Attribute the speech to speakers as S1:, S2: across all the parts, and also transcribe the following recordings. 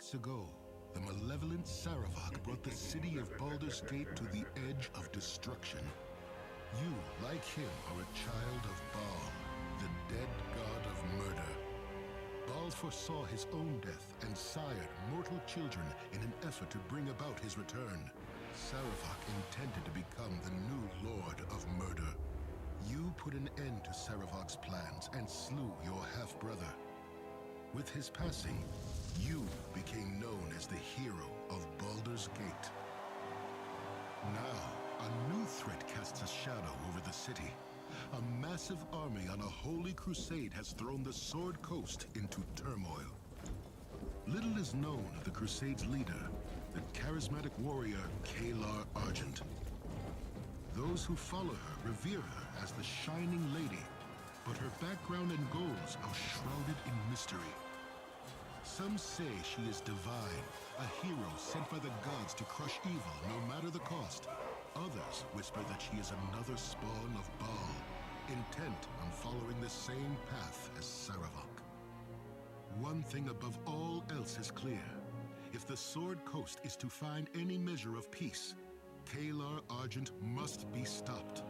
S1: epochs ago, the malevolent Saravak brought the city of Baldur's Gate to the edge of destruction. You, like him, are a child of Baal, the dead god of murder. Baal foresaw his own death and sired mortal children in an effort to bring about his return. Saravak intended to become the new lord of murder. You put an end to Saravak's plans and slew your half-brother. With his passing, you became known as the hero of Baldur's Gate. Now, a new threat casts a shadow over the city. A massive army on a holy crusade has thrown the Sword Coast into turmoil. Little is known of the crusade's leader, the charismatic warrior Kalar Argent. Those who follow her revere her as the Shining Lady, but her background and goals are shrouded in mystery. Some say she is divine, a hero sent by the gods to crush evil no matter the cost. Others whisper that she is another spawn of Baal, intent on following the same path as Saravak. One thing above all else is clear. If the Sword Coast is to find any measure of peace, Kalar Argent must be stopped.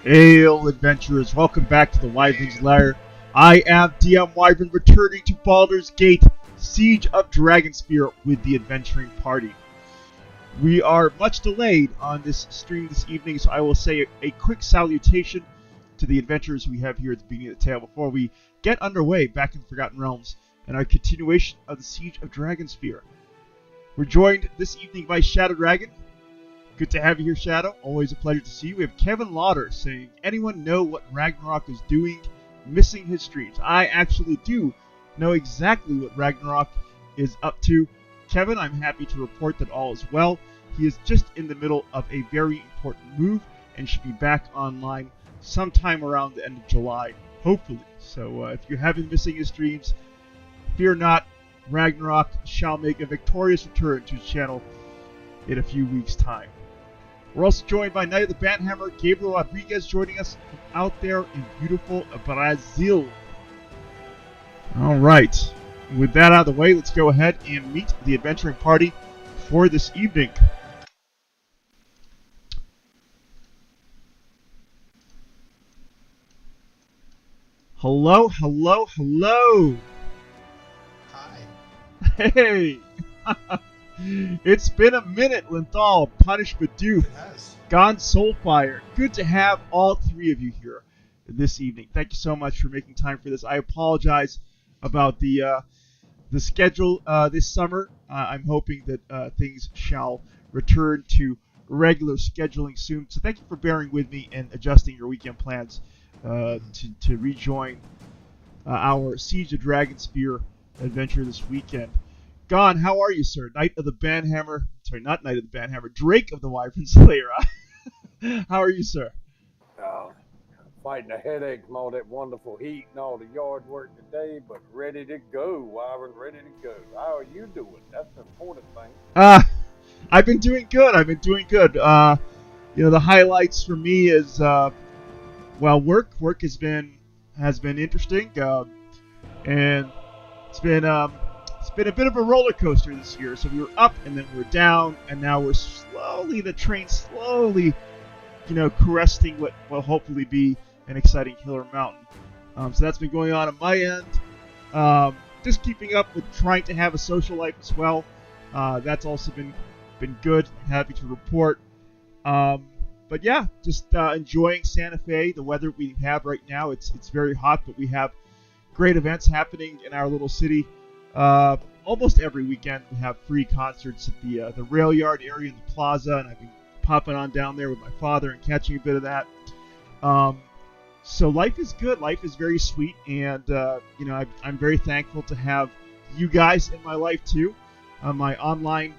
S2: Hail, adventurers! Welcome back to the Wyvern's Lair. I am DM Wyvern, returning to Baldur's Gate, Siege of Dragonspear with the adventuring party. We are much delayed on this stream this evening, so I will say a quick salutation to the adventurers we have here at the beginning of the tale before we get underway back in Forgotten Realms and our continuation of the Siege of Dragonspear. We're joined this evening by Shadow Dragon. Good to have you here, Shadow. Always a pleasure to see you. We have Kevin Lauder saying, anyone know what Ragnarok is doing? missing his streams. I actually do know exactly what Ragnarok is up to. Kevin, I'm happy to report that all is well. He is just in the middle of a very important move and should be back online sometime around the end of July, hopefully. So if you have been missing his streams, fear not, Ragnarok shall make a victorious return to his channel in a few weeks' time. We're also joined by Knight of the Banhammer, Gabriel Rodriguez, joining us out there in beautiful Brazil. All right. With that out of the way, let's go ahead and meet the adventuring party for this evening. Hello, hello, hello.
S3: Hi.
S2: Hey. It's been a minute, Linthal, Punish Bidoof,
S3: It has.
S2: Gonn, SoulFyre. Good to have all three of you here this evening. Thank you so much for making time for this. I apologize about the schedule this summer. I'm hoping that things shall return to regular scheduling soon. So thank you for bearing with me and adjusting your weekend plans to rejoin our Siege of Dragonspear adventure this weekend. Gonn, how are you, sir? Knight of the Banhammer. Sorry, not Knight of the Banhammer. Drake of the Wyvern Slayer. How are you, sir?
S4: Fighting a headache from all that wonderful heat and all the yard work today, but ready to go, Wyvern, ready to go. How are you doing? That's the important thing.
S2: I've been doing good. The highlights for me is, work. Work has been interesting, and it's been a bit of a roller coaster this year. So we were up and then we were down, and now we're the train slowly, cresting what will hopefully be an exciting hill or mountain. So that's been going on my end. Just keeping up with trying to have a social life as well. That's also been good. I'm happy to report. But yeah, just enjoying Santa Fe. The weather we have right now, it's very hot, but we have great events happening in our little city. Almost every weekend we have free concerts at the rail yard area in the plaza, and I've been popping on down there with my father and catching a bit of that. So life is good. Life is very sweet, and I'm very thankful to have you guys in my life too. My online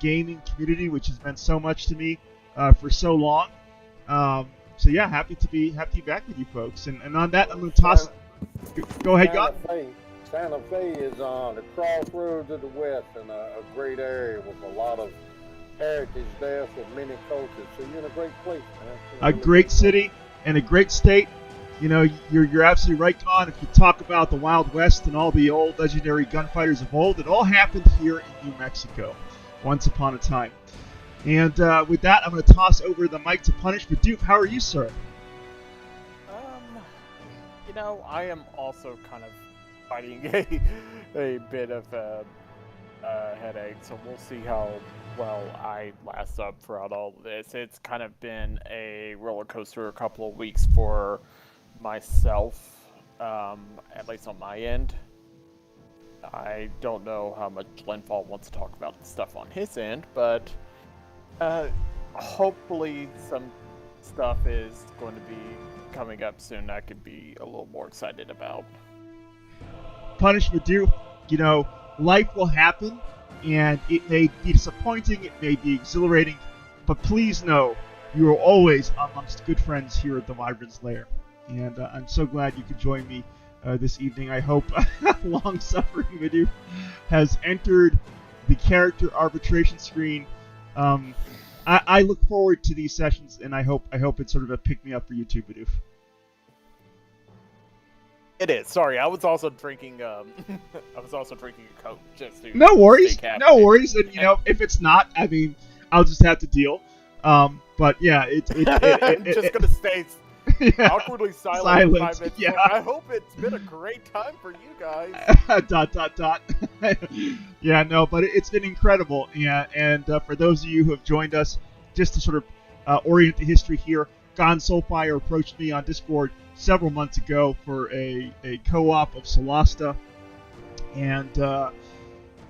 S2: gaming community, which has meant so much to me for so long. So yeah, happy to be back with you folks. And on that, I'm going to toss. Go ahead, Gonn.
S4: Santa Fe is on the crossroads of the West in a great area with a lot of heritage there for many cultures. So you're in a great place, man.
S2: A great city and a great state. You're absolutely right, Gonn. If you talk about the Wild West and all the old legendary gunfighters of old, it all happened here in New Mexico once upon a time. And with that, I'm going to toss over the mic to Punish Bidoof. How are you, sir?
S5: I am also kind of fighting a bit of a headache, so we'll see how well I last up throughout all of this. It's kind of been a roller coaster a couple of weeks for myself, at least on my end. I don't know how much Linthal wants to talk about stuff on his end, but hopefully some stuff is going to be coming up soon I could be a little more excited about.
S2: Punish Bidoof, life will happen, and it may be disappointing, it may be exhilarating, but please know you are always amongst good friends here at the Wyvern's Lair. And I'm so glad you could join me this evening. I hope long-suffering Bidoof has entered the character arbitration screen. I look forward to these sessions, and I hope it's sort of a pick-me-up for you too, Bidoof.
S5: It is. Sorry, I was also drinking. I was also drinking a Coke just to.
S2: No worries. No worries. And if it's not, I'll just have to deal. But yeah,
S5: I'm just gonna stay awkwardly silent. For 5 minutes.
S2: Yeah.
S5: I hope it's been a great time for you guys. ...
S2: Yeah, no, but it's been incredible. Yeah, and for those of you who have joined us, just to sort of orient the history here, Gonn SoulFyre approached me on Discord several months ago for a co-op of Solasta, and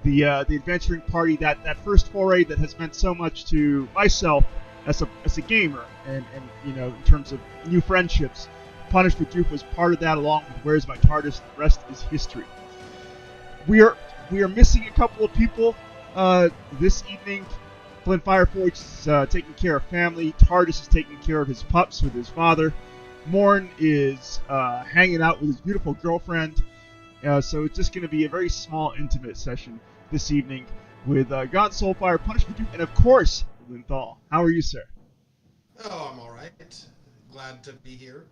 S2: the adventuring party, that first foray that has meant so much to myself as a gamer, and in terms of new friendships, Punish Bidoof was part of that, along with Where's My TARDIS. The rest is history. We are missing a couple of people this evening. Flint Fireforge is taking care of family. TARDIS is taking care of his pups with his father. Morn is hanging out with his beautiful girlfriend. So it's just going to be a very small, intimate session this evening with Gonn, SoulFyre, Punish Bidoof, and of course, Linthal. How are you, sir?
S3: Oh, I'm all right. Glad to be here.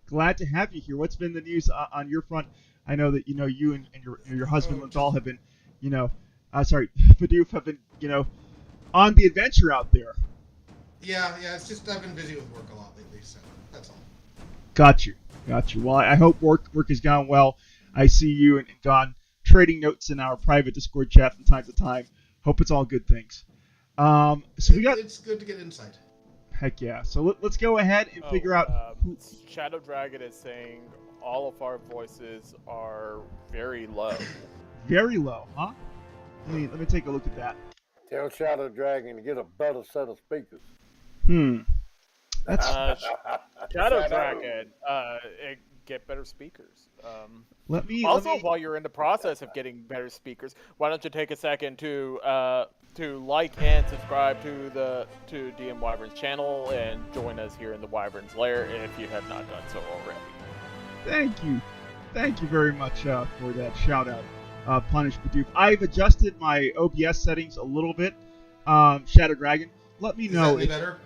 S2: Glad to have you here. What's been the news on your front? I know that you and your husband Linthal have been, Bidoof have been, on the adventure out there.
S3: Yeah. It's just I've been busy with work a lot lately, so that's all.
S2: Got you. Well, I hope work has gone well. I see you and Gonn trading notes in our private Discord chat from time to time. Hope it's all good things. It's
S3: good to get insight.
S2: Heck yeah. So let's go ahead and figure out who...
S5: Shadow Dragon is saying all of our voices are very low.
S2: Very low, huh? Let me take a look at that.
S4: Tell Shadow Dragon to get a better set of speakers.
S2: That's
S5: Shadow Dragon. Get better speakers. While you're in the process of getting better speakers, why don't you take a second to like and subscribe to DM Wyvern's channel and join us here in the Wyvern's Lair if you have not done so already.
S2: Thank you very much for that shout out, Punish Bidoof. I've adjusted my OBS settings a little bit. Shadow Dragon, let me know.
S3: Is that better?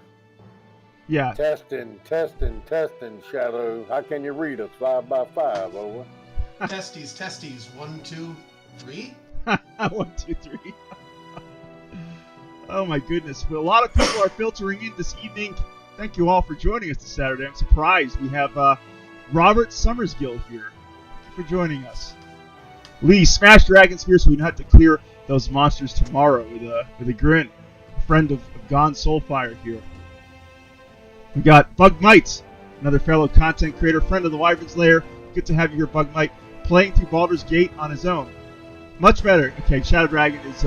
S2: Yeah.
S4: Testing, Shadow. How can you read us 5x5, over?
S3: Testes. 1, 2, 3.
S2: 1, 2, 3. Oh my goodness. Well, a lot of people are filtering in this evening. Thank you all for joining us this Saturday. I'm surprised. We have Robert Summersgill here. Thank you for joining us. Lee, smash Dragonspear so we don't have to clear those monsters tomorrow with a grin. A friend of Gonn, SoulFyre here. We got Bugmite, another fellow content creator, friend of the Wyvern's Lair. Good to have you here, Bugmite, playing through Baldur's Gate on his own. Much better. Okay, Shadow Dragon is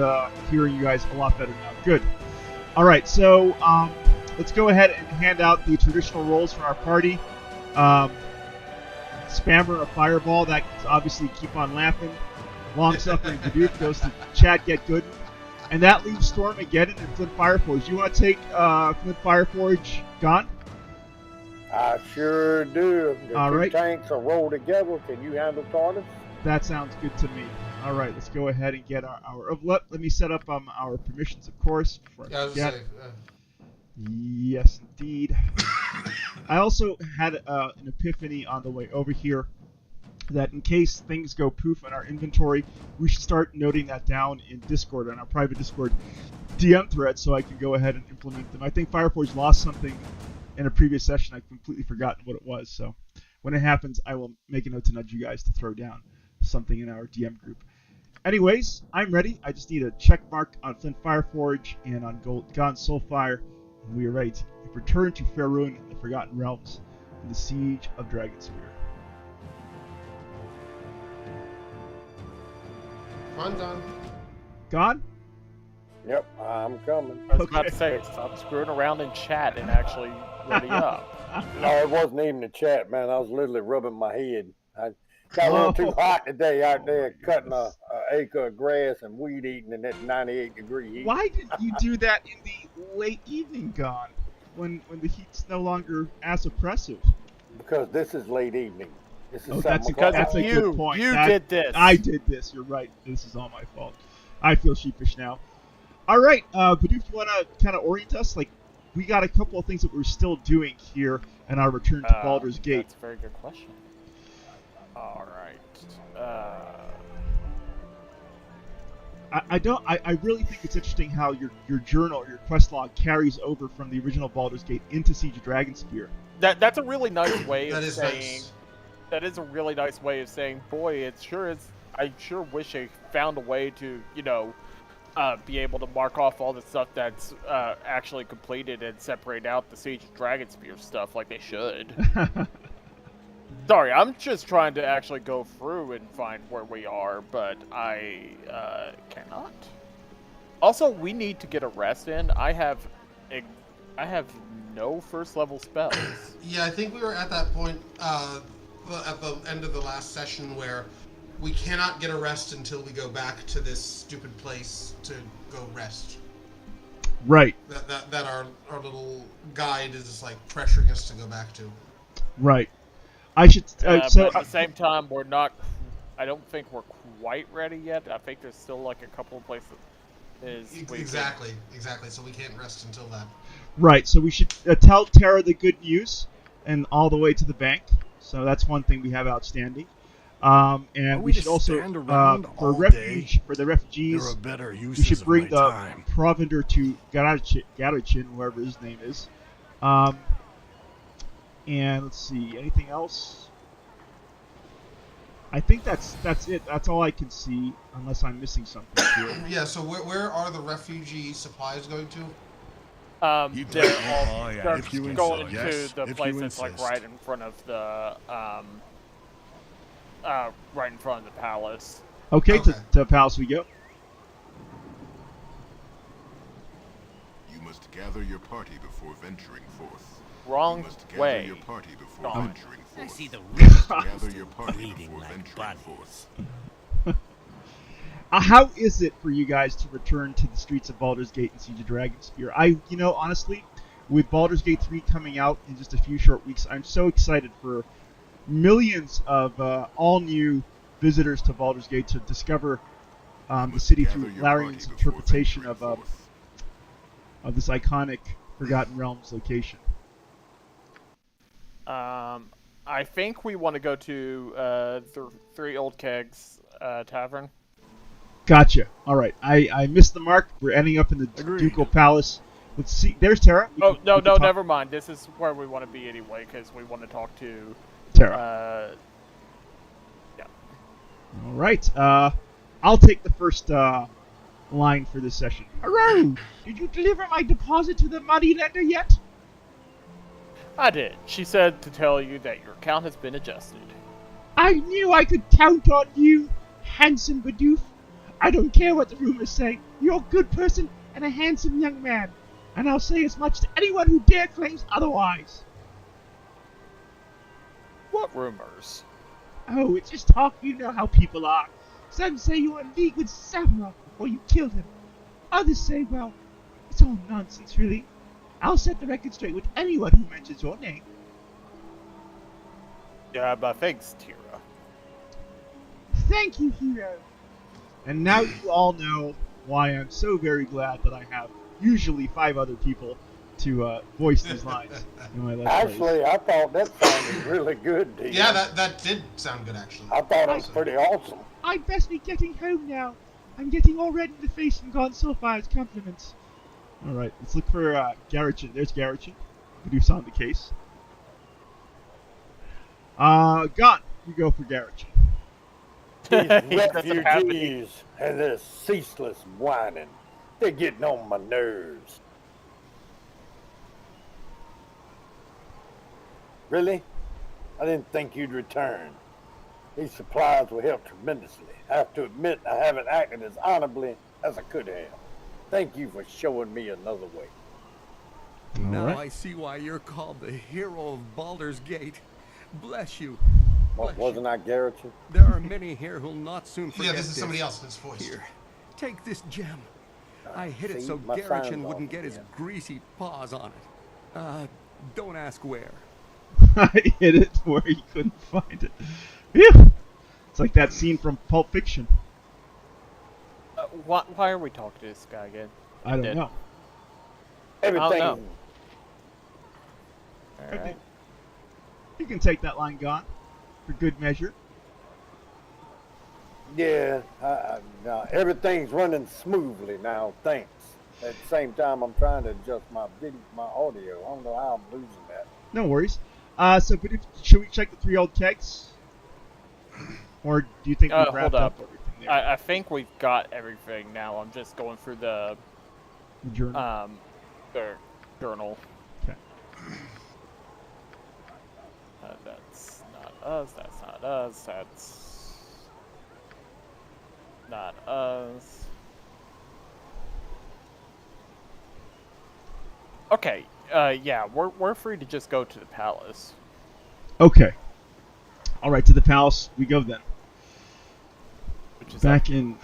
S2: hearing you guys a lot better now. Good. All right, so let's go ahead and hand out the traditional roles for our party. Spammer a fireball. That's obviously keep on laughing. Long-suffering Bidoof goes to Chad Get Good. And that leaves Stormageddon and Flint Fireforge. You want to take Flint Fireforge, Gonn?
S4: I sure do. The
S2: all
S4: two
S2: right.
S4: tanks are rolled together. Can you handle TARDIS?
S2: That sounds good to me. All right, let's go ahead and get our let me set up our permissions, of course. Before I forget. Yes, indeed. I also had an epiphany on the way over here that in case things go poof in our inventory, we should start noting that down in Discord, on our private Discord DM thread, so I can go ahead and implement them. I think Fireforge lost something in a previous session. I've completely forgotten what it was, so when it happens, I will make a note to nudge you guys to throw down something in our DM group. Anyways, I'm ready. I just need a check mark on Flint Fireforge and on Gonn, SoulFyre, and we are ready to return to Faerun and the Forgotten Realms in the Siege of Dragonspear.
S3: I'm done.
S2: Gonn?
S4: Yep, I'm coming.
S5: I was about to say, stop screwing around in chat and actually ready up.
S4: No, it wasn't even the chat, man. I was literally rubbing my head. I got a little too hot today out there cutting an acre of grass and weed eating in that 98-degree heat.
S2: Why did you do that in the late evening, Gonn, when the heat's no longer as oppressive?
S4: Because this is late evening. This is
S2: that's a good point.
S5: You did this.
S2: I did this. You're right. This is all my fault. I feel sheepish now. All right, Bidoof, you want to kind of orient us? Like, we got a couple of things that we're still doing here in our return to Baldur's Gate.
S5: That's a very good question. All right.
S2: I really think it's interesting how your journal, your quest log, carries over from the original Baldur's Gate into Siege of Dragonspear.
S5: That's a really nice way of saying.
S3: Nice.
S5: That is a really nice way of saying, boy, it sure is. I sure wish I found a way to, be able to mark off all the stuff that's actually completed and separate out the Siege of Dragonspear stuff like they should. Sorry, I'm just trying to actually go through and find where we are, but I cannot. Also, we need to get a rest in. I have no first level spells.
S3: Yeah, I think we were at that point at the end of the last session where we cannot get a rest until we go back to this stupid place to go rest.
S2: Right.
S3: That our little guide is just like pressuring us to go back to.
S2: Right. I should.
S5: But at the same time, we're not. I don't think we're quite ready yet. I think there's still like a couple of places.
S3: Exactly. So we can't rest until that.
S2: Right. So we should tell Tara the good news, and all the way to the bank. So that's one thing we have outstanding. And we should also for the refugees. We should bring the provender to Garachin, whoever his name is. And let's see, anything else? I think that's it. That's all I can see, unless I'm missing something here.
S3: Yeah. So where are the refugee supplies going to?
S5: They're going to the place that's like right in front of the palace.
S2: Okay. To the palace we go.
S1: You must gather your party before venturing forth.
S5: Wrong way.
S1: Your party before venturing forth.
S6: I see the
S1: gather your party before
S6: like
S1: venturing forth.
S2: How is it for you guys to return to the streets of Baldur's Gate and Siege of Dragonspear? Honestly, with Baldur's Gate 3 coming out in just a few short weeks, I'm so excited for millions of all-new visitors to Baldur's Gate to discover the city through Larian's interpretation of this iconic Forgotten Realms location.
S5: I think we want to go to the Three Old Kegs Tavern.
S2: Gotcha. All right. I missed the mark. We're ending up in the Ducal Palace. Let's see. There's Tara.
S5: No, never mind. This is where we want to be anyway, because we want to talk to
S2: Tara.
S5: Yeah.
S2: All right. I'll take the first line for this session. Hello! Did you deliver my deposit to the moneylender yet?
S5: I did. She said to tell you that your account has been adjusted.
S2: I knew I could count on you, handsome Bidoof. I don't care what the rumors say. You're a good person and a handsome young man. And I'll say as much to anyone who dare claims otherwise.
S5: What rumors?
S2: Oh, it's just talk. You know how people are. Some say you're in league with Samra, or you killed him. Others say, well, it's all nonsense, really. I'll set the record straight with anyone who mentions your name.
S5: Yeah, but thanks, Tira.
S2: Thank you, hero. And now you all know why I'm so very glad that I have usually 5 other people to voice these lines in my Let's Plays.
S4: Actually, I thought that sounded really good, Dean.
S3: Yeah, that did sound good, actually.
S4: I thought it was pretty awesome.
S2: I'd best be getting home now. I'm getting all red in the face from Gonn SoulFyre's compliments. Alright, let's look for Garachin. There's Garachin. Bidoof's on the case. Gonn, you go for Garachin.
S4: These refugees and their ceaseless whining, they're getting on my nerves. Really? I didn't think you'd return. These supplies will help tremendously. I have to admit I haven't acted as honorably as I could have. Thank you for showing me another way.
S7: Now I see why you're called the hero of Baldur's Gate. Bless you.
S4: Wasn't I Garachin?
S7: There are many here who'll not soon forget
S3: Yeah, this is somebody else in his voice.
S7: Here, take this gem. I hid it
S4: see,
S7: so
S4: my
S7: Garachin
S4: sign's
S7: wouldn't
S4: off
S7: get his
S4: again.
S7: greasy paws on it. Don't ask where.
S2: I hit it where he couldn't find it. Phew! It's like that scene from Pulp Fiction.
S5: Why are we talking to this guy again?
S2: I don't know.
S4: Everything.
S5: All right.
S2: You can take that line, Gonn, for good measure.
S4: Yeah, now everything's running smoothly now, thanks. At the same time, I'm trying to adjust my audio. I don't know how I'm losing that.
S2: No worries. So, but should we check the 3 old kegs? Or do you think we've wrapped
S5: hold
S2: up
S5: up.
S2: everything there?
S5: I think we've got everything now. I'm just going through the
S2: journal.
S5: The journal.
S2: Okay.
S5: That's not us. That's not us. That's not us. Okay. Yeah, we're free to just go to the palace.
S2: Okay. All right, to the palace we go then.
S5: Which is
S2: Back in.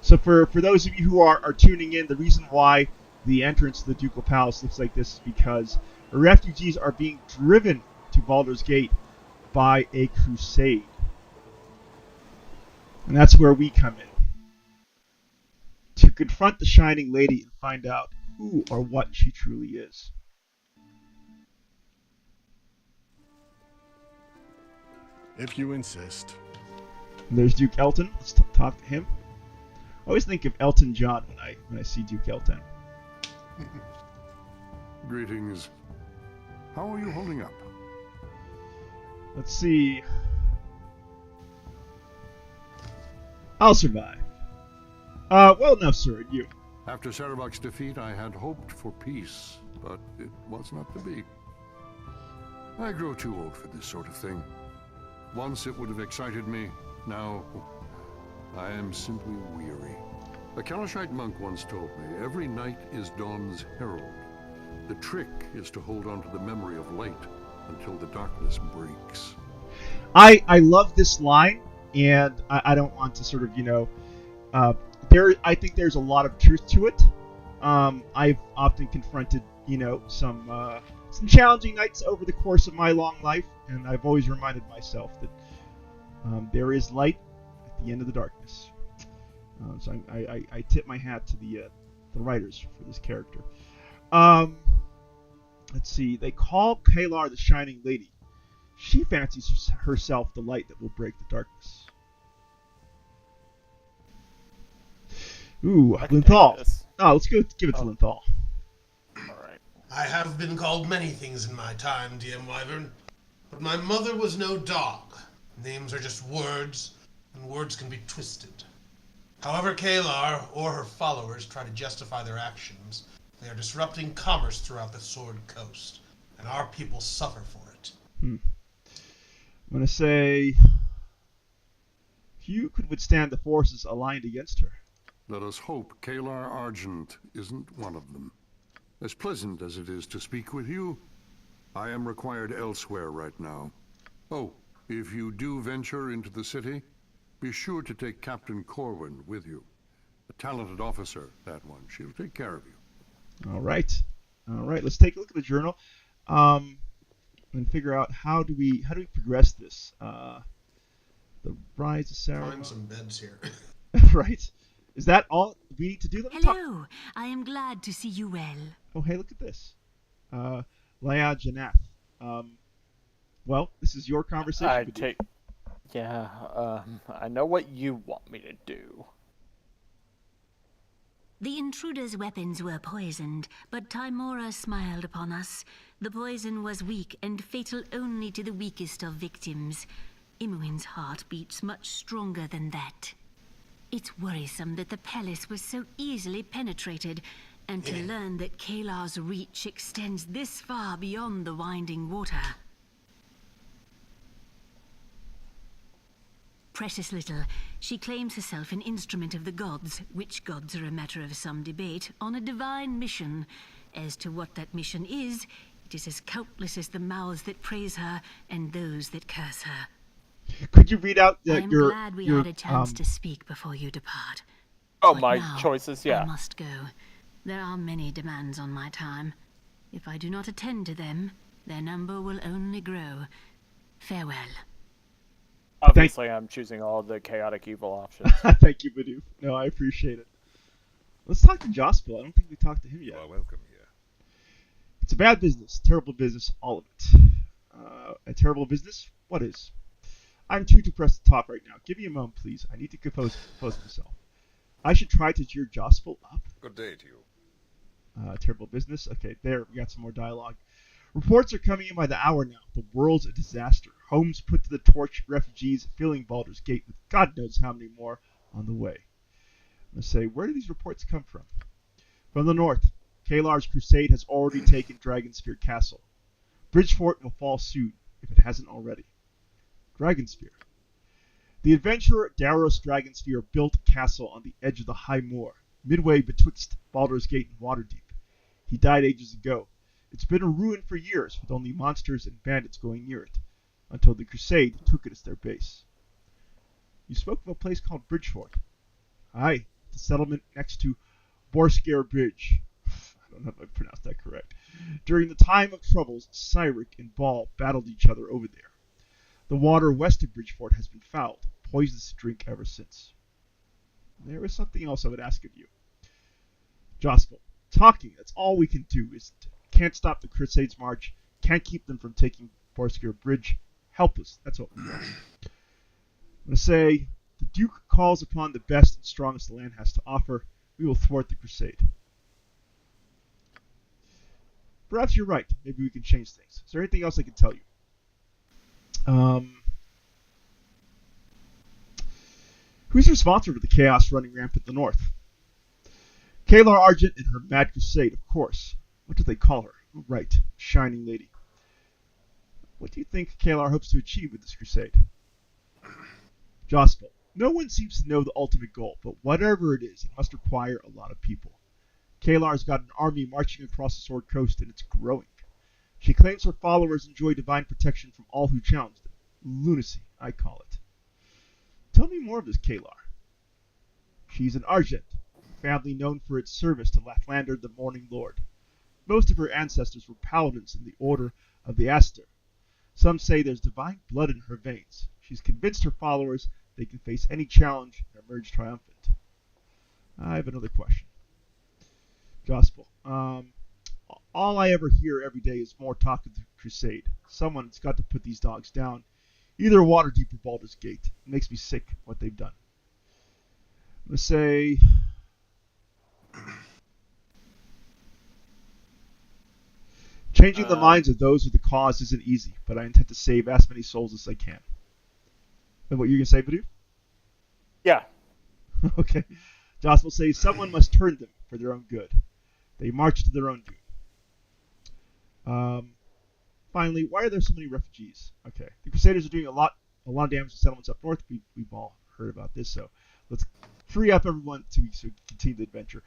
S2: So for those of you who are tuning in, the reason why the entrance to the Ducal Palace looks like this is because refugees are being driven to Baldur's Gate by a crusade. And that's where we come in. To confront the Shining Lady and find out who or what she truly is.
S1: If you insist.
S2: And there's Duke Elton. Let's talk to him. I always think of Elton John when I see Duke Elton.
S6: Greetings. How are you holding up?
S2: Let's see. I'll survive. Well enough, sir. And you?
S6: After Sarabak's defeat, I had hoped for peace, but it was not to be. I grow too old for this sort of thing. Once it would have excited me. Now, I am simply weary. A Kalashite monk once told me, every night is dawn's herald. The trick is to hold on to the memory of light until the darkness breaks.
S2: I love this line, and I don't want to sort of, I think there's a lot of truth to it. I've often confronted, some challenging nights over the course of my long life, and I've always reminded myself that there is light at the end of the darkness. So I tip my hat to the writers for this character. Let's see. They call Kalar the Shining Lady. She fancies herself the light that will break the darkness. Ooh, Linthal. Oh, let's give it to Linthal.
S5: Alright.
S3: I have been called many things in my time, DM Wyvern, but my mother was no dog. Names are just words, and words can be twisted. However Kalar or her followers try to justify their actions, they are disrupting commerce throughout the Sword Coast, and our people suffer for it.
S2: I'm going to say few could withstand the forces aligned against her.
S6: Let us hope Kalar Argent isn't one of them. As pleasant as it is to speak with you, I am required elsewhere right now. Oh, if you do venture into the city, be sure to take Captain Corwin with you. A talented officer, that one. She'll take care of you.
S2: All right. Let's take a look at the journal, and figure out how do we progress this. The rise of Sarah.
S3: Find some beds here.
S2: Right. Is that all we need to do?
S8: Hello. I am glad to see you well.
S2: Oh, hey, look at this. Leia Janath. Well, this is your conversation.
S5: I know what you want me to do.
S8: The intruder's weapons were poisoned, but Timora smiled upon us. The poison was weak and fatal only to the weakest of victims. Imoen's heart beats much stronger than that. It's worrisome that the palace was so easily penetrated, and to learn that Kalar's reach extends this far beyond the winding water. Precious little. She claims herself an instrument of the gods, which gods are a matter of some debate, on a divine mission. As to what that mission is, it is as countless as the mouths that praise her and those that curse her.
S2: Could you read out
S8: I'm glad we had a chance to speak before you depart.
S5: Oh,
S8: But
S5: my
S8: now,
S5: choices, yeah.
S8: I must go. There are many demands on my time. If I do not attend to them, their number will only grow. Farewell.
S5: Obviously, I'm choosing all the chaotic evil options.
S2: Thank you, Bidoof. No, I appreciate it. Let's talk to Jospil. I don't think we talked to him yet.
S1: You are welcome here.
S2: It's a bad business. Terrible business. All of it. A terrible business? What is? I'm too depressed to talk right now. Give me a moment, please. I need to compose myself. I should try to cheer Jospil up.
S1: Good day to you.
S2: Terrible business. Okay, there. We got some more dialogue. Reports are coming in by the hour now. The world's a disaster. Homes put to the torch, refugees filling Baldur's Gate with God knows how many more on the way. I'm going to say, where do these reports come from? From the north. Kalar's crusade has already taken Dragonspear Castle. Bridgefort will fall soon, if it hasn't already. Dragonspear. The adventurer Daros Dragonspear built a castle on the edge of the high moor, midway betwixt Baldur's Gate and Waterdeep. He died ages ago. It's been a ruin for years, with only monsters and bandits going near it, until the Crusade took it as their base. You spoke of a place called Bridgefort. Aye, the settlement next to Borskare Bridge. I don't know if I pronounced that correct. During the time of troubles, Cyric and Baal battled each other over there. The water west of Bridgefort has been fouled, poisonous to drink ever since. There is something else I would ask of you. Jospel, talking, that's all we can do, isn't it? Can't stop the Crusade's march, can't keep them from taking Borskare Bridge. Helpless, that's what we are. I'm going to say, the Duke calls upon the best and strongest the land has to offer. We will thwart the Crusade. Perhaps you're right. Maybe we can change things. Is there anything else I can tell you? Who's responsible for the chaos running rampant in the north? Kalar Argent and her Mad Crusade, of course. What do they call her? Right, Shining Lady. What do you think Kalar hopes to achieve with this crusade? Jospel. No one seems to know the ultimate goal, but whatever it is, it must require a lot of people. Kalar's got an army marching across the Sword Coast, and it's growing. She claims her followers enjoy divine protection from all who challenge them. Lunacy, I call it. Tell me more of this Kalar. She's an Argent, a family known for its service to Lathlander, the Morning Lord. Most of her ancestors were paladins in the Order of the Aster. Some say there's divine blood in her veins. She's convinced her followers they can face any challenge and emerge triumphant. I have another question. Gospel. All I ever hear every day is more talk of the Crusade. Someone's got to put these dogs down. Either Waterdeep or Baldur's Gate. It makes me sick what they've done. I'm going to say... Changing the minds of those with the cause isn't easy, but I intend to save as many souls as I can. And what you're going to say, Bidoof?
S5: Yeah.
S2: Okay. Joss will say, someone must turn them for their own good. They march to their own doom. Finally, why are there so many refugees? Okay. The Crusaders are doing a lot of damage to settlements up north. We've all heard about this, so let's free up everyone to continue the adventure.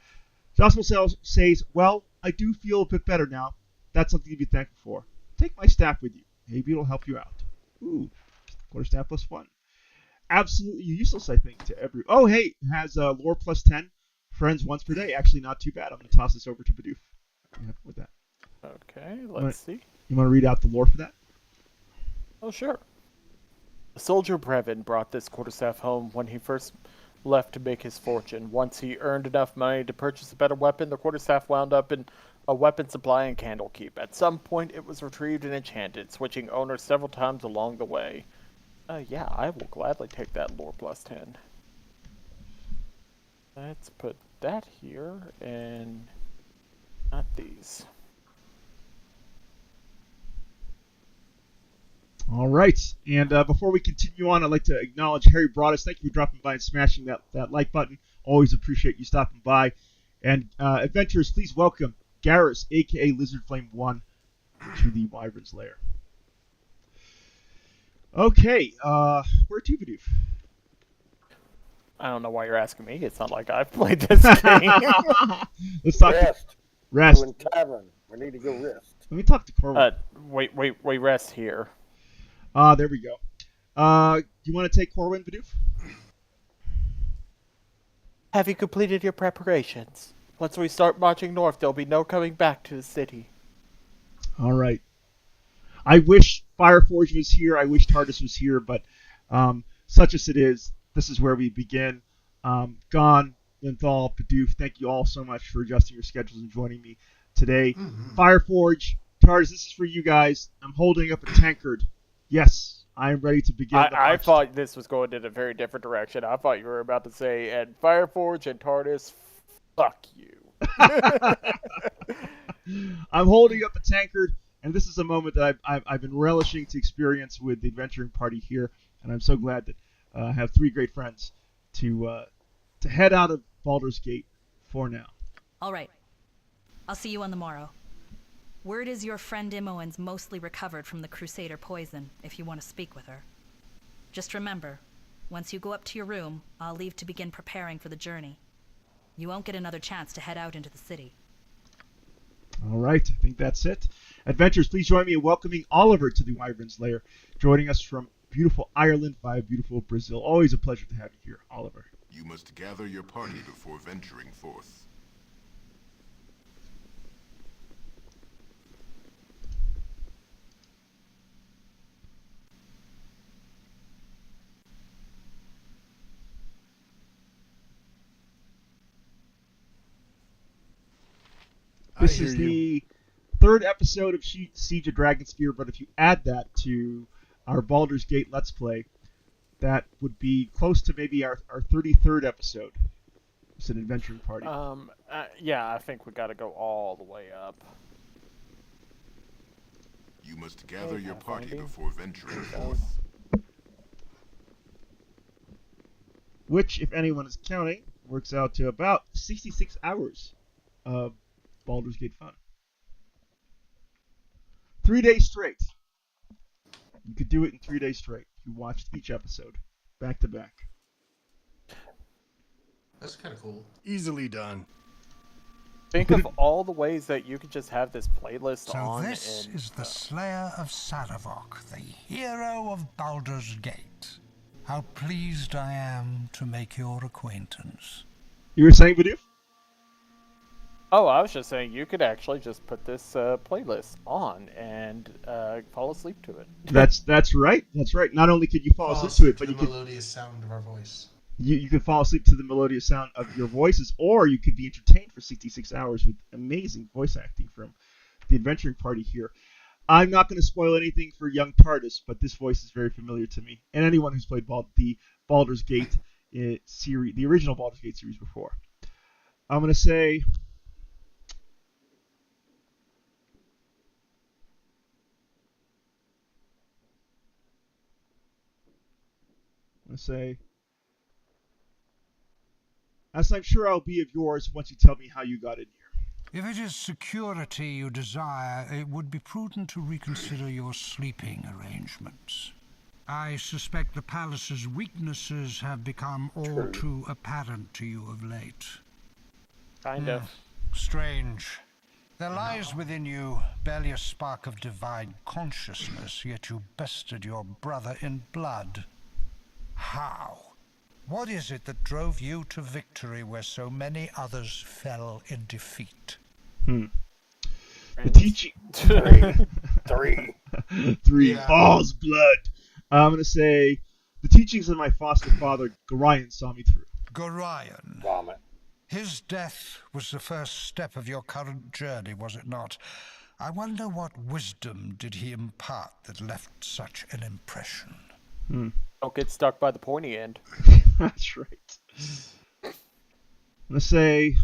S2: Joss will says, well, I do feel a bit better now. That's something to be thankful for. Take my staff with you. Maybe it'll help you out. Ooh, quarterstaff +1. Absolutely useless, I think, to every... Oh, hey, it has lore +10. Friends once per day. Actually, not too bad. I'm going to toss this over to Bidoof. Yeah, with that.
S5: Okay, let's see.
S2: You want to read out the lore for that?
S5: Oh, sure. The soldier Brevin brought this quarterstaff home when he first left to make his fortune. Once he earned enough money to purchase a better weapon, the quarterstaff wound up in a weapon supply in Candlekeep. At some point, it was retrieved and enchanted, switching owners several times along the way. Yeah, I will gladly take that lore +10. Let's put that here, and not these.
S2: All right, and before we continue on, I'd like to acknowledge Harry Broadus. Thank you for dropping by and smashing that like button. Always appreciate you stopping by. And adventurers, please welcome Garrus, a.k.a. Lizardflame1, to the Wyvern's Lair. Okay, where to, Bidoof?
S5: I don't know why you're asking me. It's not like I've played this game.
S2: Let's talk. Rest.
S4: We're in tavern. We need to go rest.
S2: Let me talk to Corwin.
S5: Wait, rest here.
S2: There we go. You want to take Corwin, Bidoof?
S5: Have you completed your preparations? Once we start marching north, there'll be no coming back to the city.
S2: All right. I wish Fireforge was here. I wish TARDIS was here, but such as it is, this is where we begin. Gonn, Linthal, Bidoof, thank you all so much for adjusting your schedules and joining me today. Mm-hmm. Fireforge, TARDIS, this is for you guys. I'm holding up a tankard. Yes, I am ready to begin.
S5: I thought this was going in a very different direction. I thought you were about to say, and Fireforge and TARDIS, fuck you.
S2: I'm holding up a tankard, and this is a moment that I've been relishing to experience with the adventuring party here, and I'm so glad that I have three great friends to head out of Baldur's Gate for now.
S9: All right. I'll see you on the morrow. Word is your friend Imoen's mostly recovered from the Crusader poison, if you want to speak with her. Just remember, once you go up to your room, I'll leave to begin preparing for the journey. You won't get another chance to head out into the city.
S2: All right, I think that's it. Adventurers, please join me in welcoming Oliver to the Wyvern's Lair, joining us from beautiful Ireland via beautiful Brazil. Always a pleasure to have you here, Oliver.
S1: You must gather your party before venturing forth.
S2: This is the third episode of Siege of Dragonspear, but if you add that to our Baldur's Gate Let's Play, that would be close to maybe our 33rd episode. It's an adventuring party.
S5: Yeah, I think we got to go all the way up.
S1: You must gather your party before venturing forth.
S2: Which, if anyone is counting, works out to about 66 hours of Baldur's Gate fun. 3 days straight. You could do it in 3 days straight. You watched each episode, back to back.
S3: That's kind of cool.
S10: Easily done.
S5: Think of all the ways that you could just have this playlist on.
S11: So this is the Slayer of Saravok, the hero of Baldur's Gate. How pleased I am to make your acquaintance.
S2: You were saying, Bidoof?
S5: Oh, I was just saying you could actually just put this playlist on and fall asleep to it.
S2: That's right. That's right. Not only could you fall asleep to it, but you could
S3: melodious sound of our voice.
S2: You can fall asleep to the melodious sound of your voices, or you could be entertained for 66 hours with amazing voice acting from the adventuring party here. I'm not going to spoil anything for young TARDIS, but this voice is very familiar to me, and anyone who's played the Baldur's Gate series, the original Baldur's Gate series before. I'm going to say... as I'm sure I'll be of yours once you tell me how you got in here.
S11: If it is security you desire, it would be prudent to reconsider your sleeping arrangements. I suspect the palace's weaknesses have become all too apparent to you of late.
S5: Kind of.
S11: Strange. There lies within you barely a spark of divine consciousness, yet you bested your brother in blood. How? What is it that drove you to victory where so many others fell in defeat?
S2: The teaching... Three.
S4: Yeah.
S2: Balls blood. I'm going to say the teachings of my foster father, Gorion, saw me through.
S11: Gorion.
S4: Vomit.
S11: His death was the first step of your current journey, was it not? I wonder what wisdom did he impart that left such an impression?
S5: Don't get stuck by the pointy end.
S2: That's right. I'm going to say...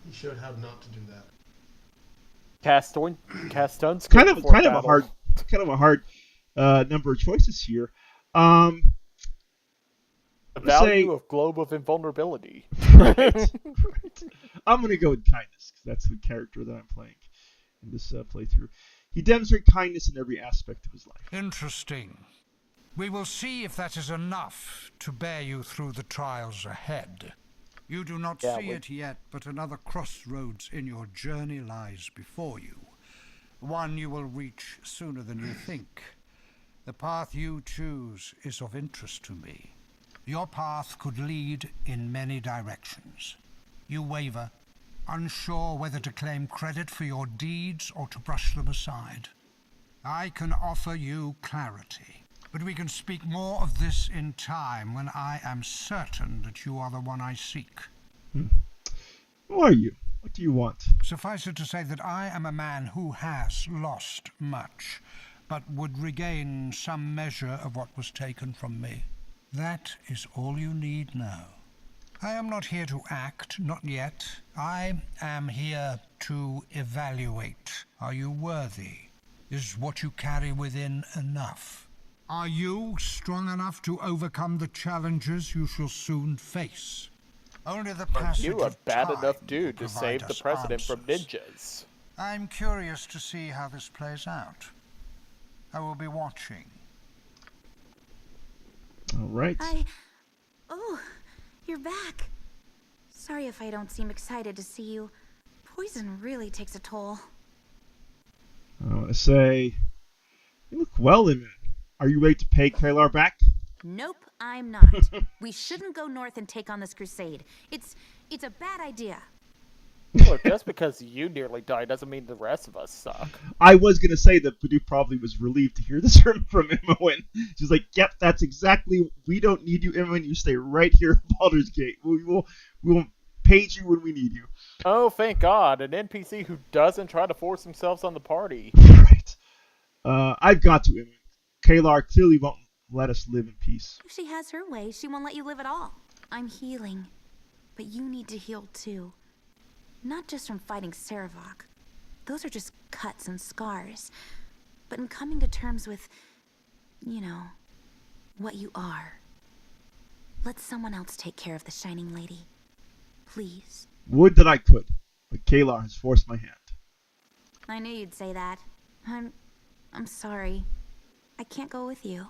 S3: You showed how not to do that.
S5: Cast stones.
S2: kind of a hard number of choices here.
S5: The value of Globe of Invulnerability.
S2: Right. I'm going to go with kindness, because that's the character that I'm playing in this playthrough. He demonstrated kindness in every aspect of his life.
S11: Interesting. We will see if that is enough to bear you through the trials ahead. You do not see it yet, but another crossroads in your journey lies before you. One you will reach sooner than you think. The path you choose is of interest to me. Your path could lead in many directions. You waver, unsure whether to claim credit for your deeds or to brush them aside. I can offer you clarity, but we can speak more of this in time when I am certain that you are the one I seek.
S2: Who are you? What do you want?
S11: Suffice it to say that I am a man who has lost much, but would regain some measure of what was taken from me. That is all you need know. I am not here to act, not yet. I am here to evaluate. Are you worthy? Is what you carry within enough? Are you strong enough to overcome the challenges you shall soon face? Only the passage
S5: You a
S11: of
S5: bad
S11: time
S5: enough dude to
S11: will
S5: save
S11: provide
S5: the
S11: us
S5: president from
S11: answers.
S5: ninjas.
S11: I'm curious to see how this plays out. I will be watching.
S2: All right.
S12: Oh, you're back. Sorry if I don't seem excited to see you.
S10: Poison really takes a toll.
S2: I want to say, you look well in it. Are you ready to pay Kalar back?
S10: Nope, I'm not. We shouldn't go north and take on this crusade. It's a bad idea.
S5: Look, just because you nearly died doesn't mean the rest of us suck.
S2: I was going to say that Bidoof probably was relieved to hear this from Imoen. She's like, yep, that's exactly, we don't need you, Imoen. You stay right here at Baldur's Gate. We will page you when we need you.
S5: Oh, thank God, an NPC who doesn't try to force themselves on the party.
S2: Right. I've got to, Imoen. Kalar clearly won't let us live in peace.
S10: If she has her way, she won't let you live at all. I'm healing, but you need to heal too. Not just from fighting Saravok. Those are just cuts and scars. But in coming to terms with, you know, what you are. Let someone else take care of the Shining Lady. Please.
S2: Would that I could, but Kalar has forced my hand.
S10: I knew you'd say that. I'm sorry. I can't go with you.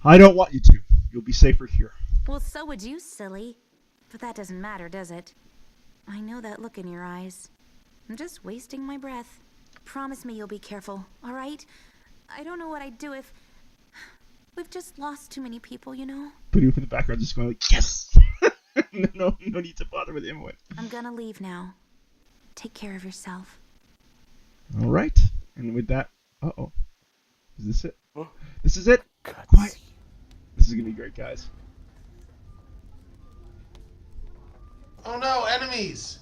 S2: I don't want you to. You'll be safer here.
S10: Well, so would you, silly. But that doesn't matter, does it? I know that look in your eyes. I'm just wasting my breath. Promise me you'll be careful, all right? I don't know what I'd do if... We've just lost too many people, you know?
S2: Bidoof in the background just going like, yes! no need to bother with Imoen.
S10: I'm gonna leave now. Take care of yourself.
S2: All right. And with that... Uh-oh. Is this it? This is it? Quiet. This is going to be great, guys.
S3: Oh no, enemies!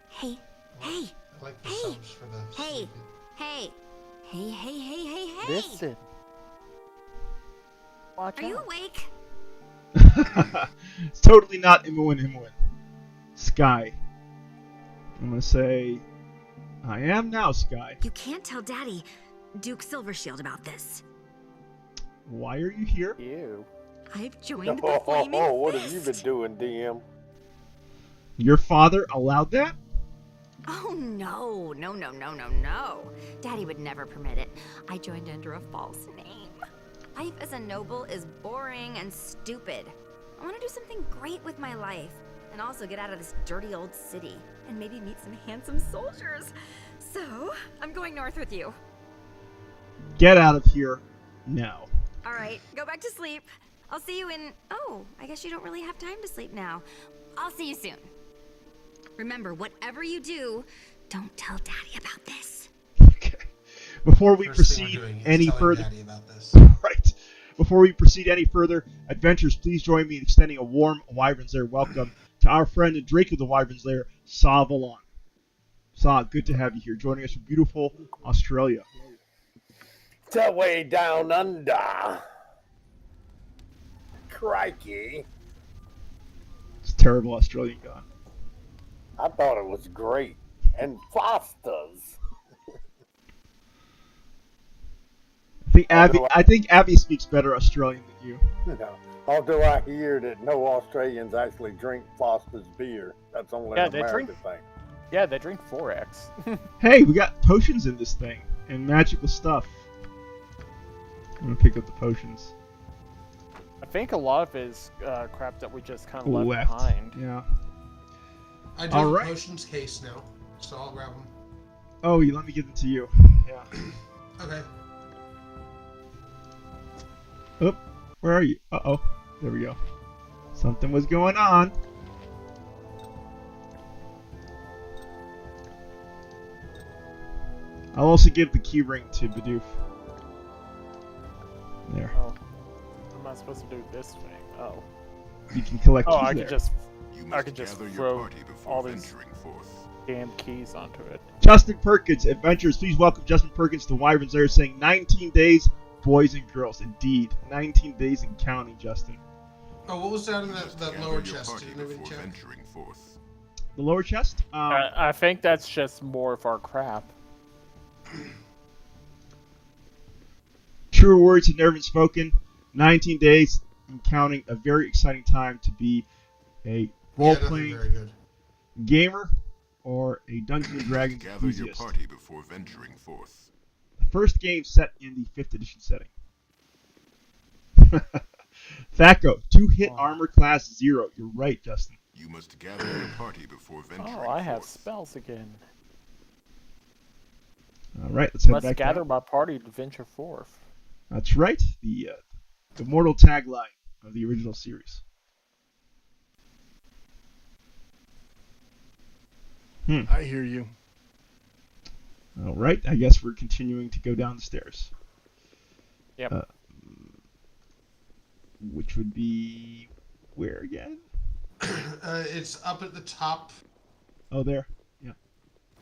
S10: Hey.
S3: I like the subs for the
S10: Hey.
S5: Listen. Watch
S10: Are you awake?
S2: It's totally not Imoen. Sky. I'm going to say... I am now, Sky.
S12: You can't tell Daddy, Duke Silvershield, about this.
S2: Why are you here?
S5: Ew.
S12: I've joined the Flaming
S4: what have you
S12: Fist.
S4: been doing, DM?
S2: Your father allowed that?
S12: Oh, no. Daddy would never permit it. I joined under a false name. Life as a noble is boring and stupid. I want to do something great with my life. And also get out of this dirty old city. And maybe meet some handsome soldiers. So, I'm going north with you.
S2: Get out of here now.
S12: Alright, go back to sleep. I'll see you in... Oh, I guess you don't really have time to sleep now. I'll see you soon. Remember, whatever you do, don't tell Daddy about this.
S2: Okay. Before we proceed any further...
S3: Daddy about this.
S2: Right. Before we proceed any further, adventurers, please join me in extending a warm Wyvern's Lair welcome to our friend and Drake of the Wyvern's Lair, Saw Valon. Saw, good to have you here, joining us from beautiful Australia.
S4: It's that way down under. Crikey.
S2: It's terrible Australian Gonn.
S4: I thought it was great. And Foster's.
S2: I think Abby speaks better Australian than you.
S4: No. Although I hear that no Australians actually drink Foster's beer. That's only an American thing.
S5: Yeah, they drink 4X.
S2: Hey, we got potions in this thing. And magical stuff. I'm going to pick up the potions.
S5: I think a lot of it is crap that we just kind of left behind.
S2: Yeah.
S3: I do have a potions case now, so I'll grab them.
S2: Oh, you let me give them to you. Yeah.
S3: Okay.
S2: Oh, where are you? Uh-oh. There we go. Something was going on. I'll also give the key ring to Bidoof. There.
S5: Oh. What am I supposed to do with this thing? Oh.
S2: You can collect keys
S5: I
S2: there.
S5: could just throw all these damn keys onto it.
S2: Justin Perkins, adventurers, please welcome Justin Perkins to Wyvern's Lair, saying 19 days, boys and girls. Indeed. 19 days and counting, Justin.
S3: Oh, what was down in that lower chest? Do you know what check?
S2: The lower chest?
S5: I think that's just more of our crap.
S2: True words have never been spoken. 19 days and counting. A very exciting time to be a role-playing gamer or a Dungeons & Dragons
S1: Gather your
S2: enthusiast.
S1: party before venturing forth.
S2: The first game set in the 5th edition setting. Thaco, 2-hit armor class 0. You're right, Justin.
S1: You must gather your party before venturing
S5: Oh, I have
S1: forth.
S5: spells again.
S2: All right, let's head
S5: Let's
S2: back
S5: gather
S2: down.
S5: my party to venture forth.
S2: That's right, the immortal tagline of the original series.
S13: I hear you.
S2: All right, I guess we're continuing to go down the stairs.
S5: Yep.
S2: Which would be where again?
S3: It's up at the top.
S2: Oh, there. Yeah.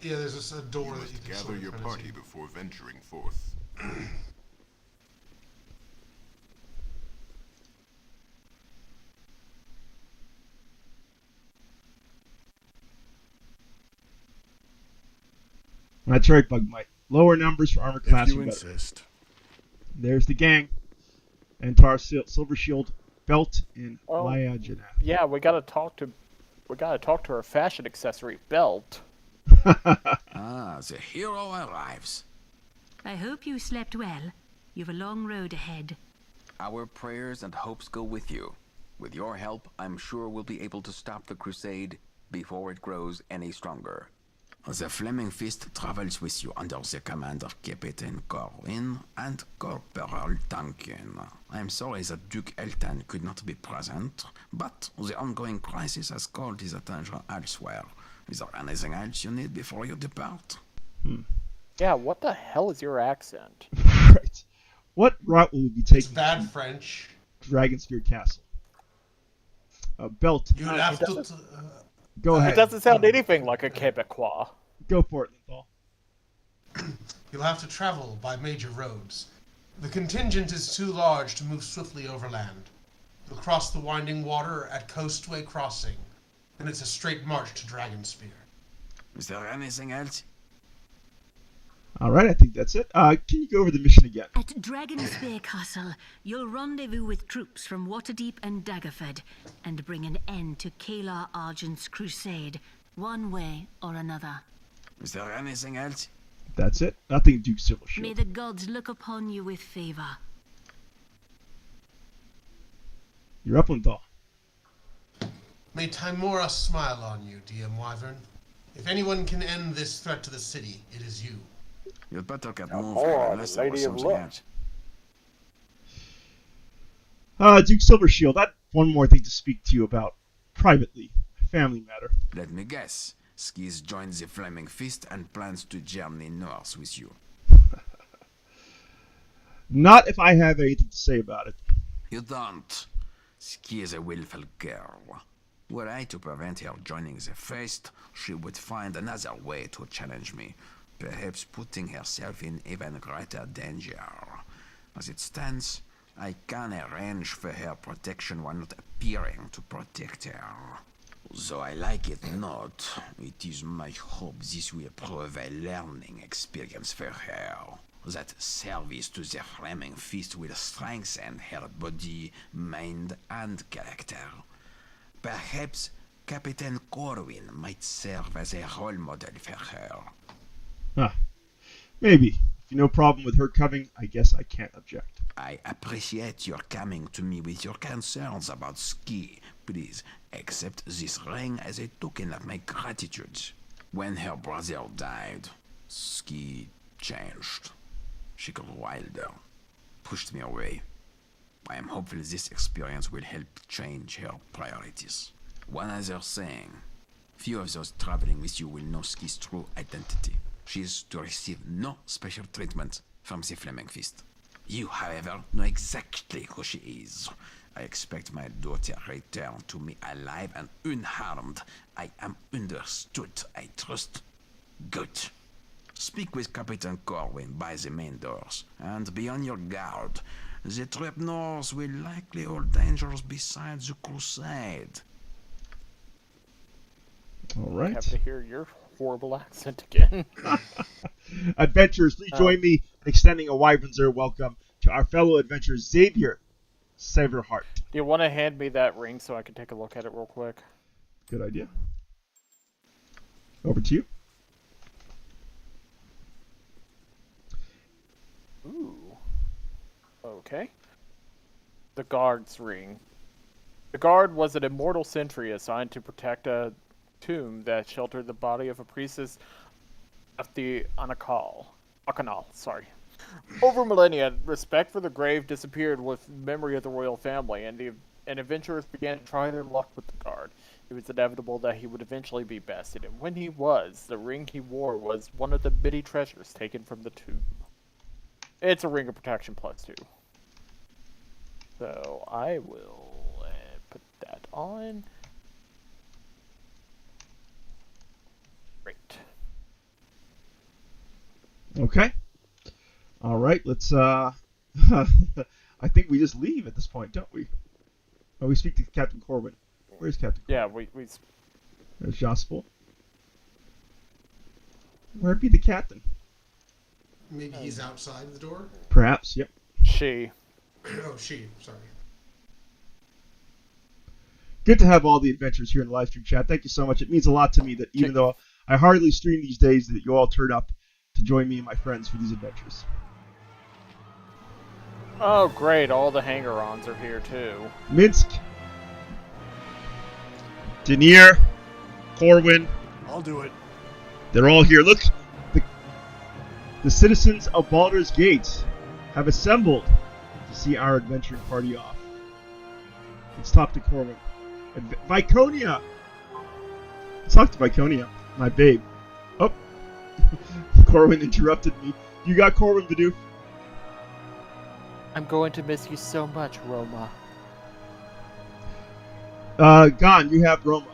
S3: Yeah, there's a door
S1: You
S3: that you
S1: must
S3: can
S1: gather
S3: sort of
S1: your
S3: kinda
S1: party
S3: see.
S1: before venturing forth.
S2: That's right, Bugmite. Lower numbers for armor class
S13: If you
S2: or better.
S13: insist.
S2: There's the gang. Antar Silver Shield, Belt, and
S5: Oh.
S2: Lyajanath.
S5: Yeah, we gotta talk to her fashion accessory belt.
S14: Ah, the hero arrives.
S8: I hope you slept well. You've a long road ahead.
S14: Our prayers and hopes go with you. With your help, I'm sure we'll be able to stop the crusade before it grows any stronger. The Flaming Fist travels with you under the command of Captain Corwin and Corporal Duncan. I'm sorry that Duke Elton could not be present, but the ongoing crisis has called his attention elsewhere. Is there anything else you need before you depart?
S5: Yeah, what the hell is your accent?
S2: Right. What route will we be
S3: It's
S2: taking
S3: bad
S2: to
S3: French.
S2: Dragonspear Castle? Belt.
S3: You'd have to.
S2: Go
S5: It
S2: ahead.
S5: doesn't sound anything like a Quebecois.
S2: Go for it, Linthal.
S3: You'll have to travel by major roads. The contingent is too large to move swiftly overland. You'll cross the winding water at Coastway Crossing, and it's a straight march to Dragonspear.
S14: Is there anything else?
S2: All right, I think that's it. Can you go over the mission again?
S8: At Dragonspear Castle, you'll rendezvous with troops from Waterdeep and Daggerford and bring an end to Kalar Argent's crusade, one way or another.
S14: Is there anything else?
S2: That's it. Nothing Duke Silver
S8: May
S2: Shield.
S8: the gods look upon you with favor.
S2: You're up, Linthal.
S3: May Timora smile on you, DM Wyvern. If anyone can end this threat to the city, it is you.
S14: You'd better get
S4: Now,
S14: moving
S4: more,
S14: unless
S4: the
S14: there was
S4: Lady of
S14: something
S4: Luck.
S2: Duke Silver Shield. I have one more thing to speak to you about privately. Family matter.
S14: Let me guess. Skis joins the Flaming Fist and plans to journey north with you.
S2: Not if I have anything to say about it.
S14: You don't. Ski is a willful girl. Were I to prevent her joining the Fist, she would find another way to challenge me, perhaps putting herself in even greater danger. As it stands, I can arrange for her protection while not appearing to protect her. Though I like it not, it is my hope this will prove a learning experience for her. That service to the Flaming Fist will strengthen her body, mind, and character. Perhaps Captain Corwin might serve as a role model for her.
S2: Maybe. If you no problem with her coming, I guess I can't object.
S14: I appreciate your coming to me with your concerns about Ski. Please accept this ring as a token of my gratitude. When her brother died, Ski changed. She grew wilder, pushed me away. I am hopeful this experience will help change her priorities. One other thing. Few of those traveling with you will know Ski's true identity. She is to receive no special treatment from the Flaming Fist. You, however, know exactly who she is. I expect my daughter return to me alive and unharmed. I am understood, I trust. Good. Speak with Captain Corwin by the main doors, and be on your guard. The Trapnors will likely hold dangers besides the crusade.
S2: All right.
S5: Happy to hear your horrible accent again.
S2: Adventurers, please join me in extending a Wyvern's Ear welcome to our fellow adventurer Xavier Severhart.
S5: Do you want to hand me that ring so I can take a look at it real quick?
S2: Good idea. Over to you.
S5: Ooh. Okay. The guard's ring. The guard was an immortal sentry assigned to protect a tomb that sheltered the body of a priestess of the Akanal. Over millennia, respect for the grave disappeared with memory of the royal family, and adventurers began to try their luck with the guard. It was inevitable that he would eventually be bested, and when he was, the ring he wore was one of the many treasures taken from the tomb. It's a ring of protection +2. So I will put that on. Great.
S2: Okay. All right, let's I think we just leave at this point, don't we? Oh, we speak to Captain Corwin. Where's Captain Corwin?
S5: Yeah, we
S2: There's Jospel. Where'd be the captain?
S3: Maybe he's outside the door?
S2: Perhaps, yep.
S5: She.
S3: Oh, she. Sorry.
S2: Good to have all the adventures here in the live stream chat. Thank you so much. It means a lot to me that even though I hardly stream these days, that you all turn up to join me and my friends for these adventures.
S5: Oh, great. All the hanger-ons are here, too.
S2: Minsk. Denier. Corwin.
S13: I'll do it.
S2: They're all here. Look, the citizens of Baldur's Gate have assembled to see our adventuring party off. Let's talk to Corwin. Viconia! Let's talk to Viconia, my babe. Oh, Corwin interrupted me. You got Corwin, Bidoof?
S5: I'm going to miss you so much, Roma.
S2: Gonn, you have Roma.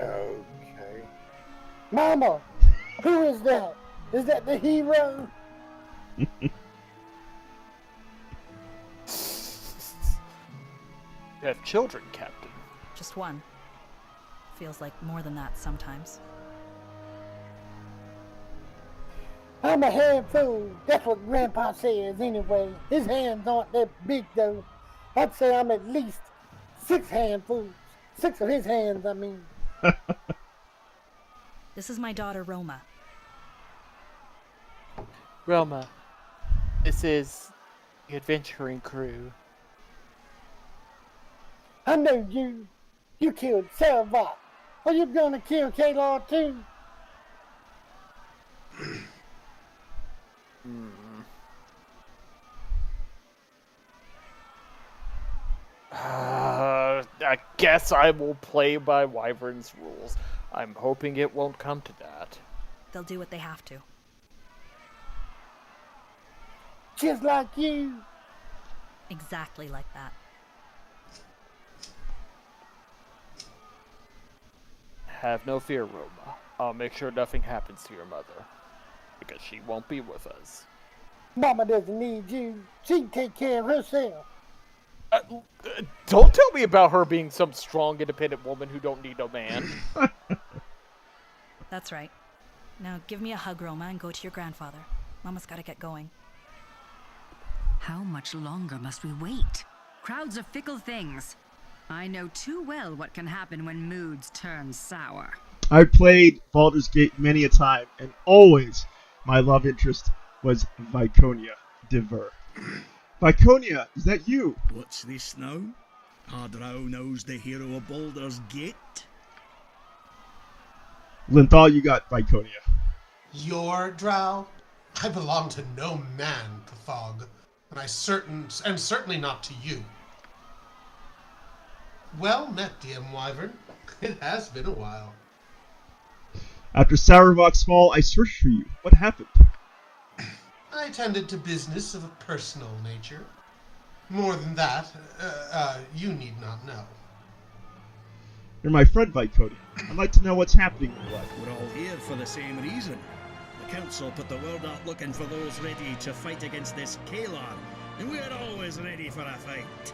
S4: Okay. Mama, who is that? Is that the hero?
S5: You have children, Captain.
S9: Just one. Feels like more than that sometimes.
S4: I'm a handful. That's what Grandpa says anyway. His hands aren't that big though. I'd say I'm at least 6 handfuls. 6 of his hands, I mean.
S9: This is my daughter, Roma.
S5: Roma, this is the adventuring crew.
S4: I know you. You killed Saravok. Are you gonna kill Kalar too?
S5: I guess I will play by Wyvern's rules. I'm hoping it won't come to that.
S9: They'll do what they have to.
S4: Just like you.
S9: Exactly like that.
S5: Have no fear, Roma. I'll make sure nothing happens to your mother. Because she won't be with us.
S4: Mama doesn't need you. She can take care of herself.
S5: Don't tell me about her being some strong, independent woman who don't need no man.
S9: That's right. Now give me a hug, Roma, and go to your grandfather. Mama's gotta get going.
S15: How much longer must we wait? Crowds are fickle things. I know too well what can happen when moods turn sour.
S2: I've played Baldur's Gate many a time, and always my love interest was Viconia de Ver. Viconia, is that you?
S16: What's this now? Our drow knows the hero of Baldur's Gate?
S2: Linthal, you got Viconia.
S3: Your drow? I belong to no man, Cathog, and certainly not to you. Well met, DM Wyvern. It has been a while.
S2: After Saravok's fall, I searched for you. What happened?
S3: I attended to business of a personal nature. More than that, you need not know.
S2: You're my friend, Viconia. I'd like to know what's happening in your life.
S16: We're all here for the same reason. The council put the word out looking for those ready to fight against this Kalar, and we're always ready for a fight.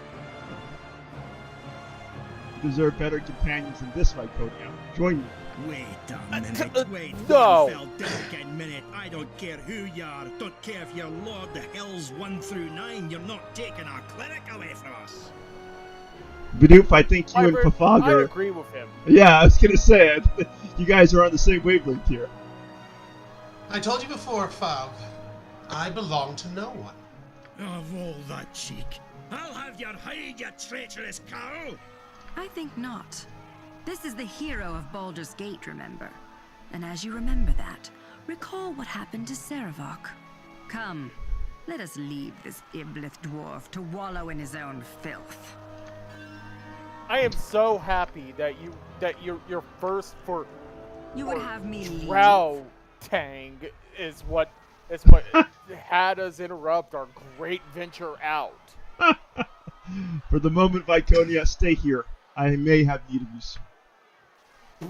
S2: You deserve better companions than this, Viconia. Join me.
S16: Wait a minute, wait
S5: no.
S16: one fell delicate minute. I don't care who you are, don't care if you're Lord the Hills 1 through 9, you're not taking our cleric away from us.
S2: Bidoof, I think you and Pafog
S5: I
S2: are...
S5: agree with him.
S2: Yeah, I was going to say, you guys are on the same wavelength here.
S3: I told you before, Fog. I belong to no one.
S16: Of all that cheek. I'll have your hide, you treacherous cow!
S15: I think not. This is the hero of Baldur's Gate, remember? And as you remember that, recall what happened to Sarevok. Come, let us leave this Iblith dwarf to wallow in his own filth.
S5: I am so happy that your first for
S15: you would have me leave.
S5: Drow Tang is what had us interrupt our great venture out.
S2: For the moment, Viconia, stay here. I may have need of you soon.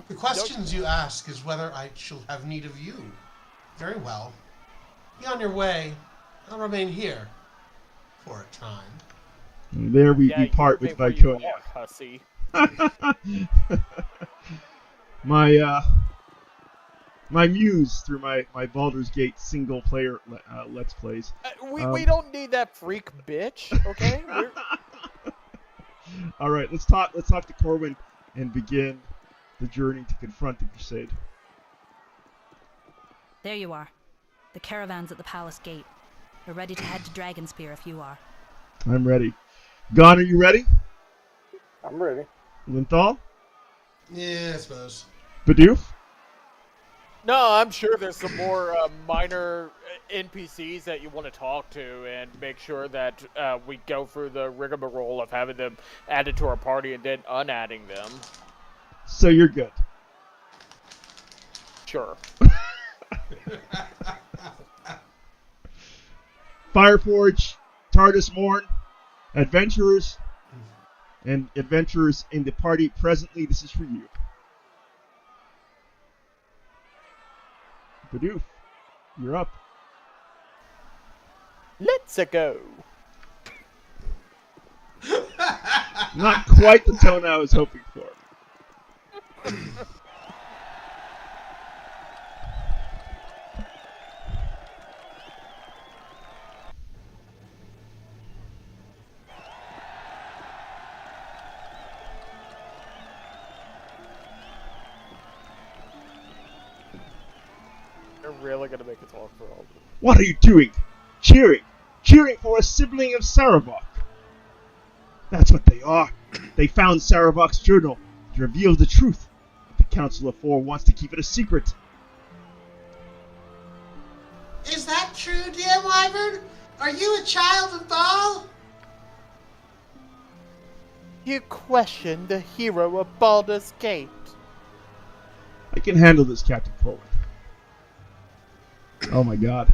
S3: The questions you ask is whether I shall have need of you. Very well. Be on your way. I'll remain here. For a time.
S2: And there we part with Viconia.
S5: Hussy.
S2: My muse through my Baldur's Gate single player Let's Plays.
S5: We don't need that freak bitch, okay?
S2: All right, let's talk to Corwin and begin the journey to confront the Crusade.
S9: There you are. The caravan's at the palace gate. We're ready to head to Dragonspear if you are.
S2: I'm ready. Gonn, are you ready?
S4: I'm ready.
S2: Linthal?
S3: Yeah, I suppose.
S2: Bidoof?
S5: No, I'm sure there's some more minor NPCs that you want to talk to and make sure that we go through the rigmarole of having them added to our party and then unadding them.
S2: So you're good.
S5: Sure.
S2: Fireforge, TARDIS Morn, adventurers, and adventurers in the party presently, this is for you. Bidoof, you're up.
S5: Let's go.
S2: Not quite the tone I was hoping for.
S5: You're really gonna make it talk for all of them.
S2: What are you doing? Cheering! Cheering for a sibling of Sarevok! That's what they are. They found Sarevok's journal to reveal the truth. The Council of Four wants to keep it a secret.
S3: Is that true, dear Wyvern? Are you a child of Baal?
S5: You question the hero of Baldur's Gate.
S2: I can handle this, Captain Corwin. Oh my god.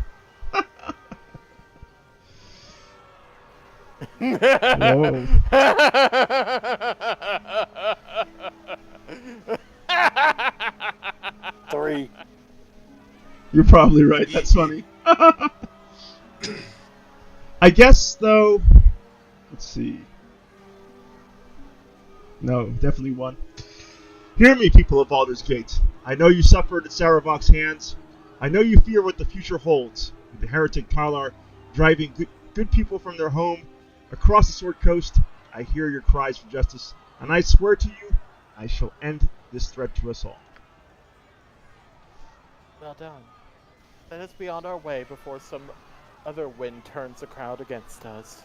S2: Whoa.
S4: Three.
S2: You're probably right. That's funny. I guess, though... Let's see. No, definitely one. Hear me, people of Baldur's Gate. I know you suffered at Sarevok's hands. I know you fear what the future holds. With the heretic Kalar driving good people from their home across the Sword Coast, I hear your cries for justice, and I swear to you, I shall end this threat to us all.
S5: Well done. Let us be on our way before some other wind turns the crowd against us.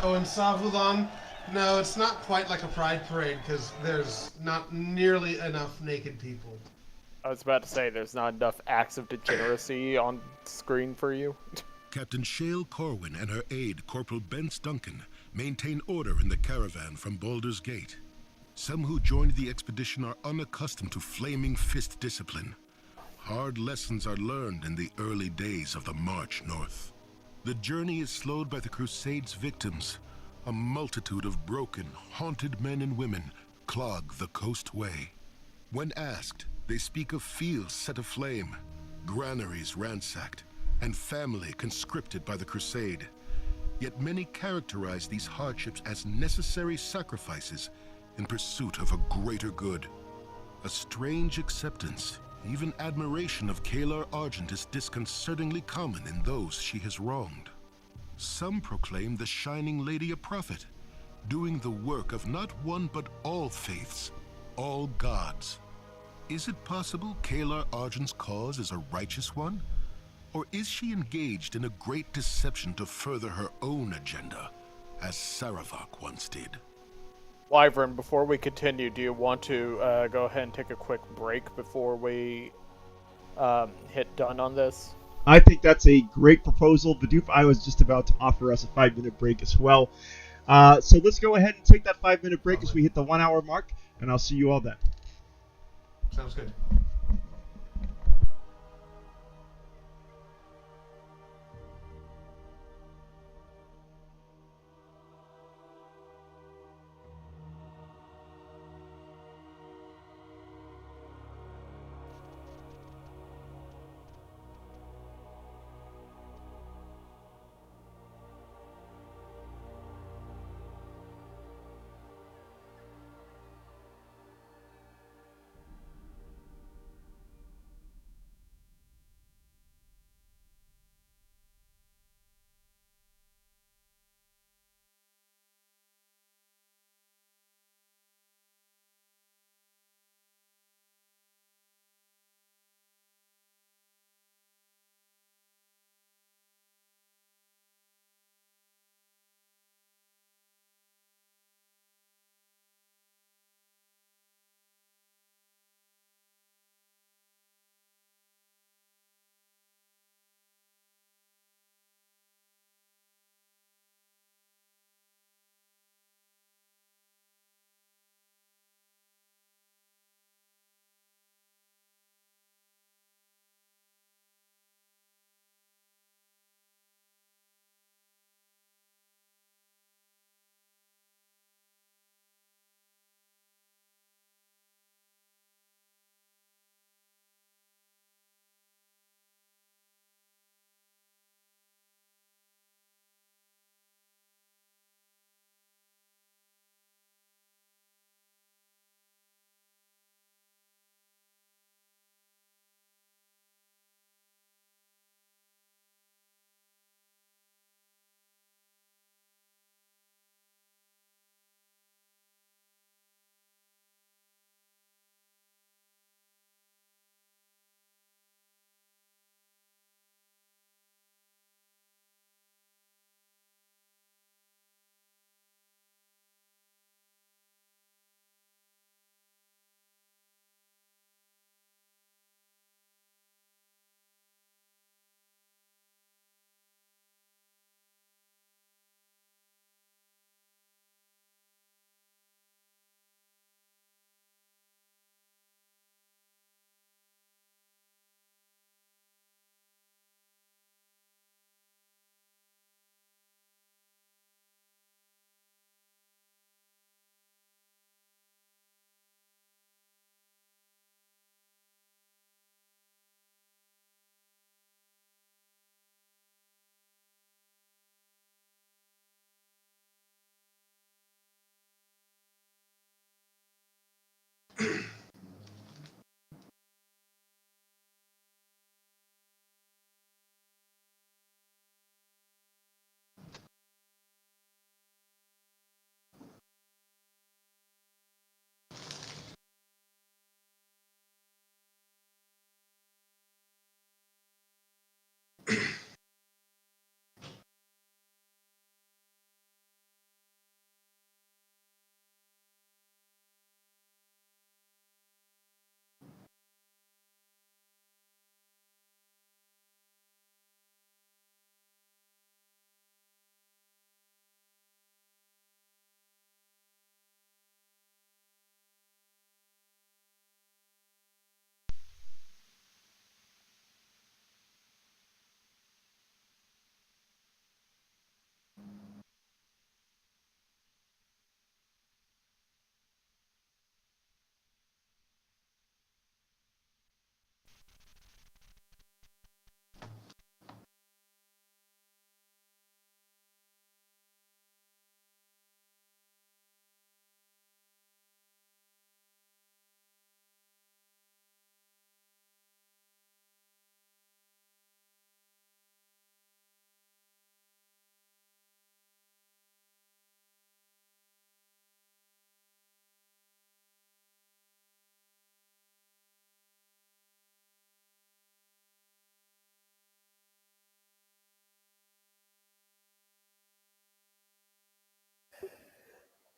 S3: Oh, in Savulan? No, it's not quite like a pride parade because there's not nearly enough naked people.
S5: I was about to say, there's not enough acts of degeneracy on screen for you.
S1: Captain Shale Corwin and her aide, Corporal Bence Duncan, maintain order in the caravan from Baldur's Gate. Some who joined the expedition are unaccustomed to flaming fist discipline. Hard lessons are learned in the early days of the march north. The journey is slowed by the Crusade's victims. A multitude of broken, haunted men and women clog the coast way. When asked, they speak of fields set aflame, granaries ransacked, and family conscripted by the Crusade. Yet many characterize these hardships as necessary sacrifices in pursuit of a greater good. A strange acceptance, even admiration of Kalar Argent is disconcertingly common in those she has wronged. Some proclaim the Shining Lady a prophet, doing the work of not one but all faiths, all gods. Is it possible Kalar Arjun's cause is a righteous one? Or is she engaged in a great deception to further her own agenda, as Saravok once did?
S5: Wyvern, before we continue, do you want to go ahead and take a quick break before we hit done on this?
S2: I think that's a great proposal. Bidoof, I was just about to offer us a 5-minute break as well. So let's go ahead and take that 5-minute break as we hit the 1 hour mark, and I'll see you all then.
S3: Sounds good.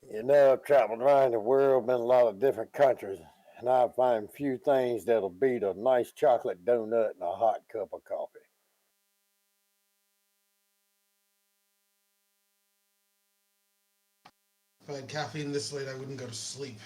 S4: You know, I've traveled around the world, been in a lot of different countries, and I find few things that'll beat a nice chocolate donut and a hot cup of coffee.
S3: If I had caffeine this late, I wouldn't go to sleep.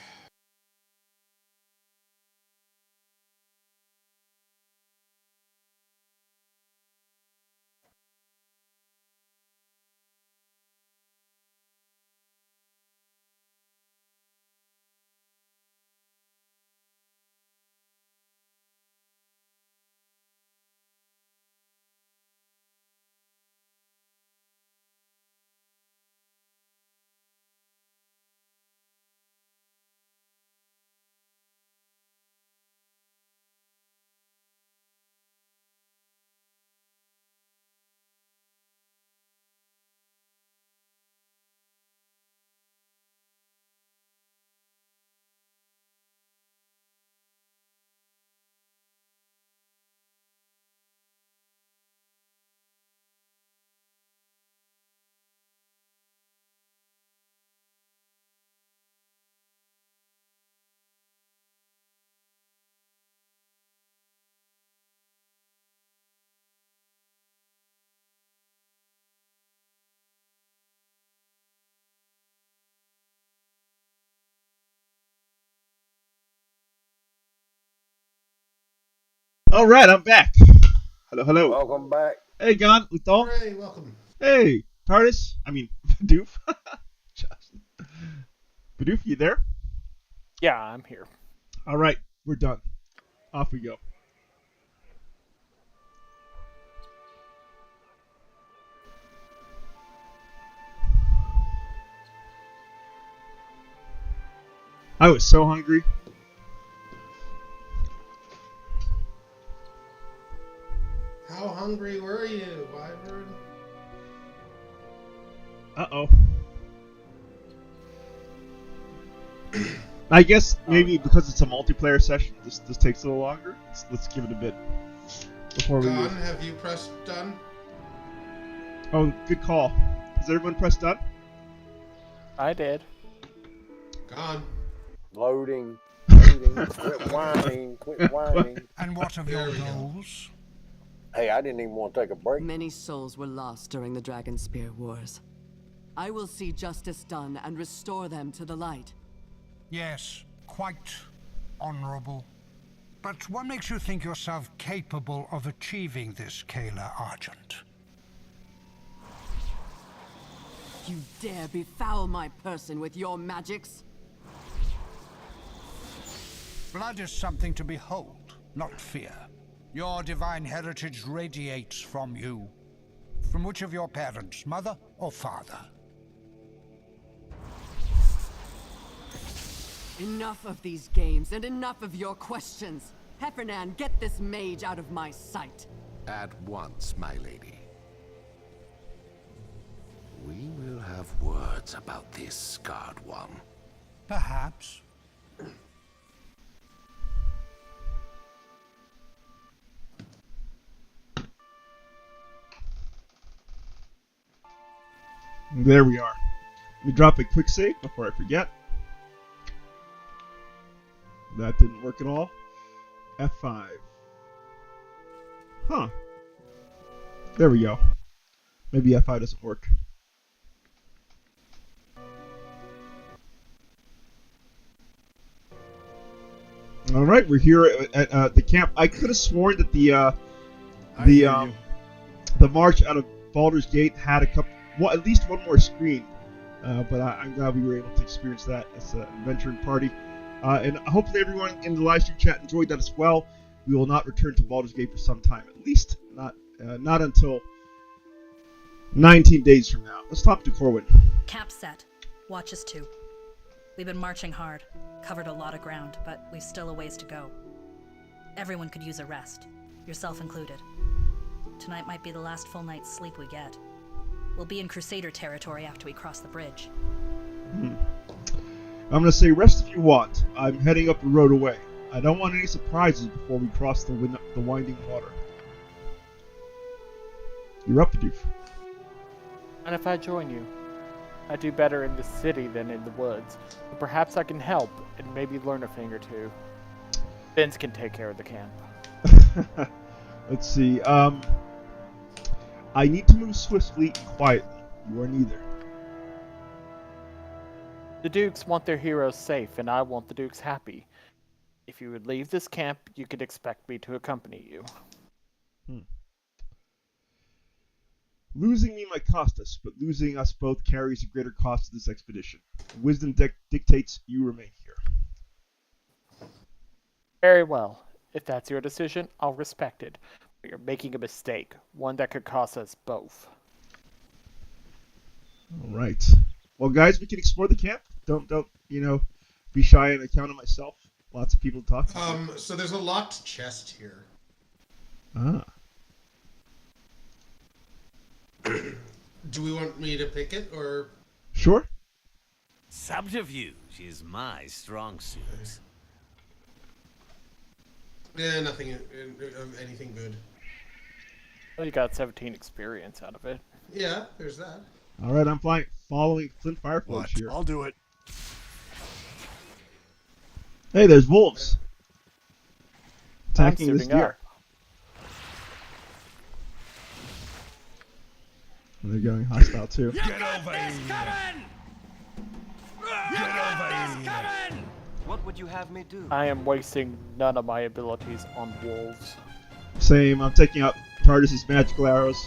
S2: All right, I'm back. Hello, hello.
S4: Welcome back.
S2: Hey, Gonn, Linthal.
S3: Hooray, welcome.
S2: Hey, TARDIS. I mean, Bidoof. Bidoof, you there?
S5: Yeah, I'm here.
S2: All right, we're done. Off we go. I was so hungry.
S3: How hungry were you, Wyvern?
S2: Uh-oh. I guess maybe because it's a multiplayer session, this takes a little longer. Let's give it a bit before we
S3: Gonn,
S2: move.
S3: have you pressed done?
S2: Oh, good call. Has everyone pressed done?
S5: I did.
S3: Gonn.
S4: Loading. Quit whining. Quit whining.
S11: And what of your goals?
S4: Hey, I didn't even want to take a break.
S17: Many souls were lost during the Dragonspear Wars. I will see justice done and restore them to the light.
S11: Yes, quite honorable. But what makes you think yourself capable of achieving this, Kayla Argent?
S17: You dare befoul my person with your magics?
S11: Blood is something to behold, not fear. Your divine heritage radiates from you. From which of your parents, mother or father?
S17: Enough of these games and enough of your questions. Heffernan, get this mage out of my sight.
S14: At once, my lady. We will have words about this scarred one.
S11: Perhaps.
S2: There we are. Let me drop a quick save before I forget. That didn't work at all. F5. Huh. There we go. Maybe F5 doesn't work. All right, we're here at the camp. I could have sworn that the march out of Baldur's Gate had at least one more screen, but I'm glad we were able to experience that as an adventuring party. And hopefully everyone in the live stream chat enjoyed that as well. We will not return to Baldur's Gate for some time, at least not until 19 days from now. Let's talk to Corwin.
S9: Camp set. Watch us too. We've been marching hard, covered a lot of ground, but we've still a ways to go. Everyone could use a rest, yourself included. Tonight might be the last full night's sleep we get. We'll be in Crusader territory after we cross the bridge.
S2: I'm going to say rest if you want. I'm heading up the road away. I don't want any surprises before we cross the winding water. You're up, Bidoof.
S5: And if I join you, I do better in the city than in the woods. But perhaps I can help and maybe learn a thing or two. Vince can take care of the camp.
S2: Let's see. I need to move swiftly and quietly. You are neither.
S5: The Dukes want their heroes safe, and I want the Dukes happy. If you would leave this camp, you could expect me to accompany you.
S2: Losing me might cost us, but losing us both carries a greater cost to this expedition. Wisdom dictates you remain here.
S5: Very well. If that's your decision, I'll respect it. But you're making a mistake, one that could cost us both.
S2: All right. Well, guys, we can explore the camp. Don't be shy on account of myself. Lots of people to talk to.
S3: So there's a locked chest here.
S2: Ah.
S3: Do we want me to pick it, or...?
S2: Sure.
S18: Subterfuge is my strong suit.
S3: Yeah, nothing of anything good.
S5: Well, you got 17 experience out of it.
S3: Yeah, there's that.
S2: All right, I'm following Flint Fireforge here.
S13: I'll do it.
S2: Hey, there's wolves. Attacking this deer. And they're going hostile too.
S18: Get over here! Get over here!
S19: What would you have me do?
S5: I am wasting none of my abilities on wolves.
S2: Same. I'm taking out TARDIS's magical arrows.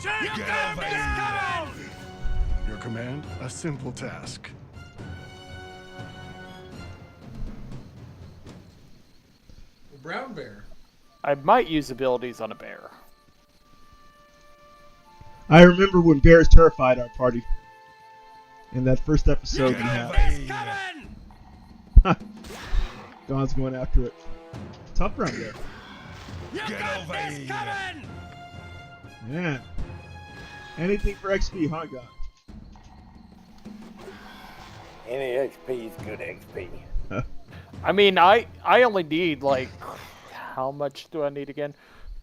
S18: Get over here!
S13: Your command, a simple task.
S3: Brown bear.
S5: I might use abilities on a bear.
S2: I remember when bears terrified our party. In that first episode we had. Gonn's going after it. Tough brown bear.
S18: Get over here!
S2: Man. Anything for XP, huh, Gonn?
S4: Any XP is good XP.
S5: I mean, I only need, like, how much do I need again?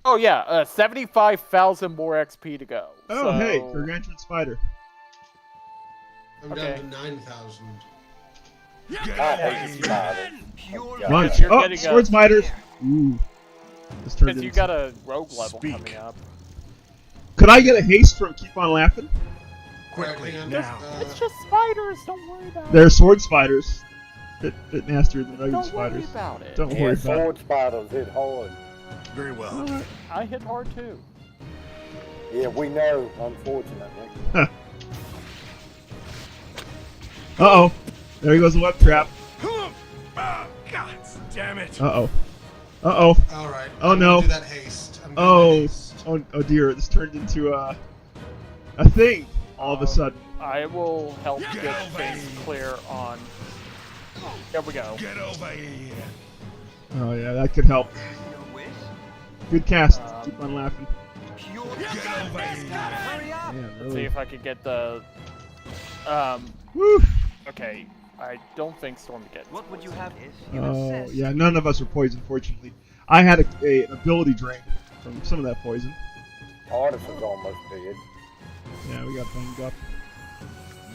S5: Oh, yeah, 75,000 more XP to go.
S2: Oh,
S5: so...
S2: hey, Gargantuan Spider.
S3: I'm down to 9,000.
S2: Munch. Oh, sword spiders. Ooh. This turned
S5: Because you
S2: into...
S5: got a rogue level coming up.
S2: Could I get a haste from Keep On Laughing?
S3: Quickly,
S5: It's just spiders, don't worry about it.
S2: They're sword spiders. Bit nastier than regular spiders.
S5: Don't worry about it.
S2: Don't worry about
S4: sword spiders hit hard.
S13: Very well.
S5: I hit hard too.
S4: Yeah, we know, unfortunately.
S2: Uh-oh. There goes the web trap.
S18: God damn it.
S2: Uh-oh. Uh-oh.
S3: Alright.
S2: Oh, no.
S3: Do that haste.
S2: Oh, dear. This turned into a thing all of a sudden.
S5: I will help get things clear on... There we go.
S18: Get over here.
S2: Oh, yeah, that could help. Good cast. Keep on laughing.
S18: Get over here.
S2: Man,
S5: Let's
S2: really.
S5: see if I could get the...
S2: Woo!
S5: Okay, I don't think Storm gets...
S19: What would you have?
S2: Oh, yeah, none of us are poisoned, fortunately. I had an ability drain from some of that poison.
S4: Artisan's almost dead.
S2: Yeah, we got banged up.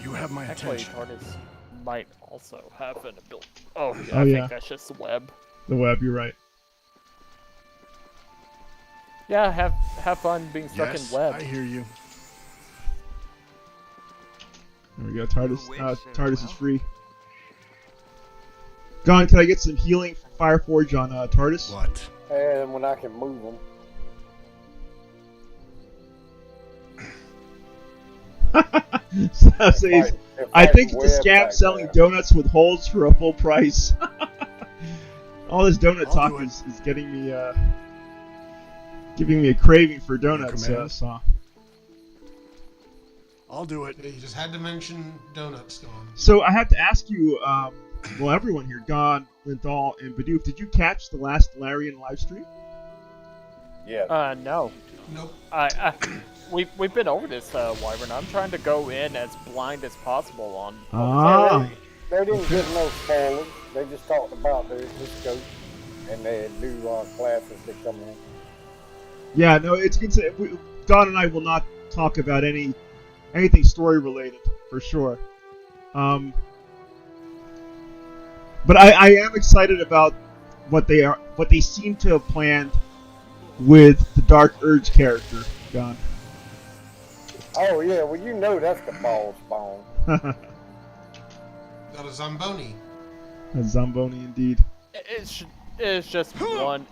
S13: You have my
S5: Actually,
S13: attention.
S5: TARDIS might also have an ability. Oh, yeah,
S2: Oh,
S5: I
S2: yeah.
S5: think that's just the web.
S2: The web, you're right.
S5: Yeah, have fun being stuck in web.
S13: I hear you.
S2: There we go. TARDIS is free. Gonn, can I get some healing from Fireforge on TARDIS?
S13: What?
S4: And when I can move them.
S2: So says, I think it's a scam selling donuts with holes for a full price. All this donut talk is getting me, giving me a craving for donuts. So.
S13: I'll do it.
S3: You just had to mention donuts, Gonn.
S2: So I have to ask you, well, everyone here, Gonn, Linthal, and Bidoof, did you catch the last Larian live stream?
S4: Yeah.
S5: No.
S3: Nope.
S5: We've been over this, Wyvern. I'm trying to go in as blind as possible on.
S4: They didn't get no spoilers. They just talked about the scope and their new classes that come in.
S2: Yeah, no, it's good to. Gonn and I will not talk about any anything story related for sure. But I am excited about what they seem to have planned with the Dark Urge character, Gonn.
S4: Oh yeah, well you know that's the ball spawn.
S3: Got a Zamboni.
S2: A Zamboni indeed.
S5: It's just one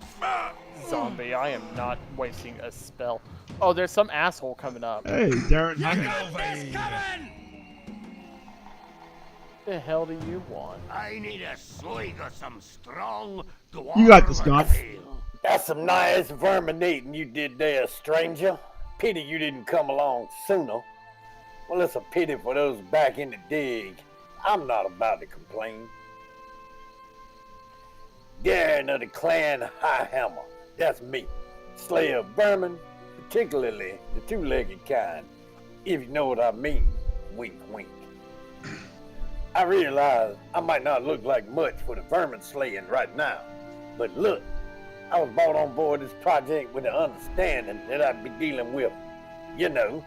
S5: zombie. I am not wasting a spell. Oh, there's some asshole coming up.
S2: Hey, Darren.
S5: The hell do you want?
S18: I need a swig of some strong
S2: You got this, Gonn.
S4: That's some nice verminating you did there, stranger. Pity you didn't come along sooner. Well, it's a pity for those back in the dig. I'm not about to complain. Darren of the clan High Hammer. That's me. Slayer of vermin, particularly the two-legged kind. If you know what I mean. Wink, wink. I realize I might not look like much for the vermin slaying right now. But look, I was brought on board this project with the understanding that I'd be dealing with, you know,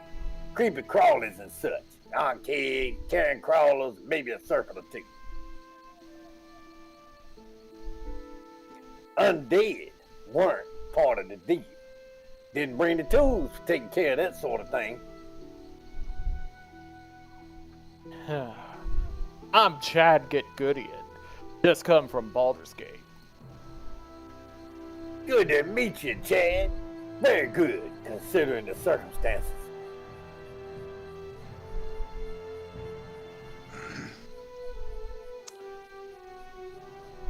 S4: creepy crawlers and such. Arcade, carrion crawlers, maybe a serpent or two. Undead weren't part of the deal. Didn't bring the tools for taking care of that sort of thing.
S5: I'm Chad Get Goodian. Just come from Baldur's Gate.
S4: Good to meet you, Chad. Very good, considering the circumstances.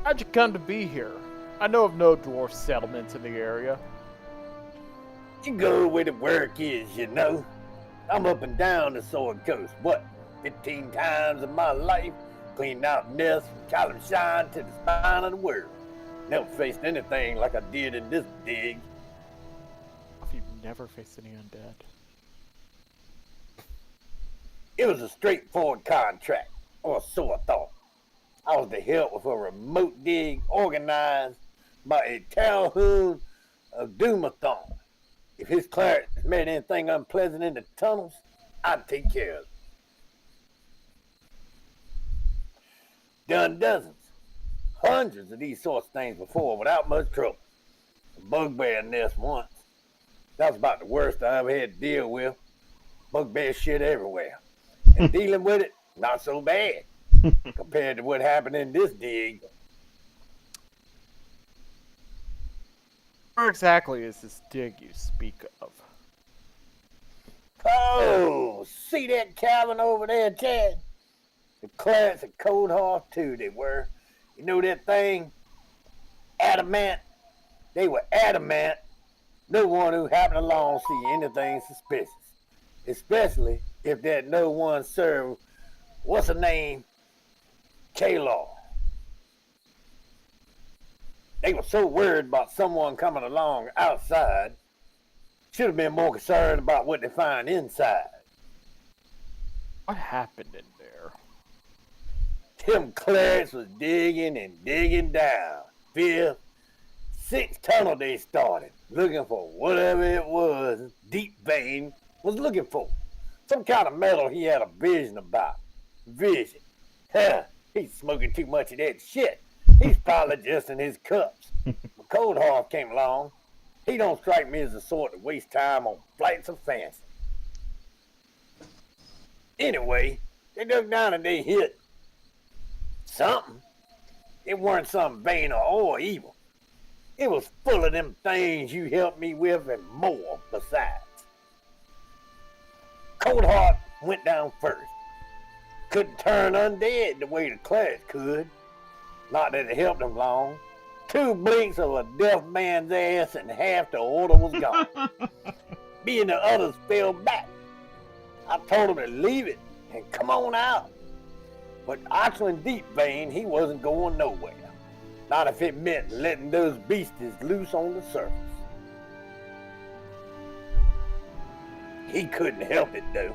S5: How'd you come to be here? I know of no dwarf settlements in the area.
S4: You go where the work is, you know. I'm up and down the Sword Coast, 15 times in my life, cleaned out nests from Calamshine to the spine of the world. Never faced anything like I did in this dig.
S5: If you've never faced any undead.
S4: It was a straightforward contract, or so I thought. I was to help with a remote dig organized by a Talhoon of Doomathon. If his clerics made anything unpleasant in the tunnels, I'd take care of it. Done dozens, hundreds of these sorts of things before without much trouble. A bugbear nest once. That was about the worst I ever had to deal with. Bugbear shit everywhere. And dealing with it, not so bad. Compared to what happened in this dig.
S5: Where exactly is this dig you speak of?
S4: Oh, see that cabin over there, Chad? The clerics of Cold Hearth too, they were. You know that thing? Adamant. They were adamant. No one who happened along see anything suspicious. Especially if that no one served, what's her name? Kalar. They were so worried about someone coming along outside, should have been more concerned about what they find inside.
S5: What happened in there?
S4: Them clerics was digging and digging down. 5th, 6th tunnel they started, looking for whatever it was Deep Vein was looking for. Some kind of metal he had a vision about. Vision. Huh, he's smoking too much of that shit. He's probably just in his cups. When Cold Hearth came along, he don't strike me as the sort to waste time on flights of fancy. Anyway, they dug down and they hit something. It weren't some vain or evil. It was full of them things you helped me with and more besides. Cold Heart went down first. Couldn't turn undead the way the clerics could. Not that it helped them long. 2 blinks of a deaf man's ass and half the order was gone. Me and the others fell back. I told him to leave it and come on out. But Oxland Deep Vein, he wasn't going nowhere. Not if it meant letting those beasties loose on the surface. He couldn't help it though.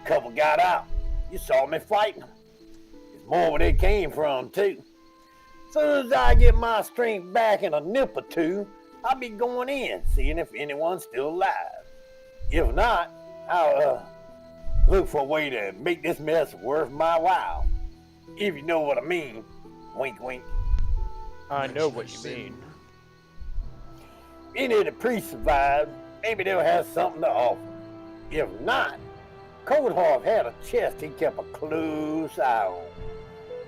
S4: Couple got out. You saw me fighting them. There's more where they came from too. Soon as I get my strength back in a nip or two, I'll be going in, seeing if anyone's still alive. If not, I'll look for a way to make this mess worth my while. If you know what I mean. Wink, wink.
S5: I know what you mean.
S4: Any of the priests survived, maybe they'll have something to offer. If not, Coldheart had a chest he kept a close eye on.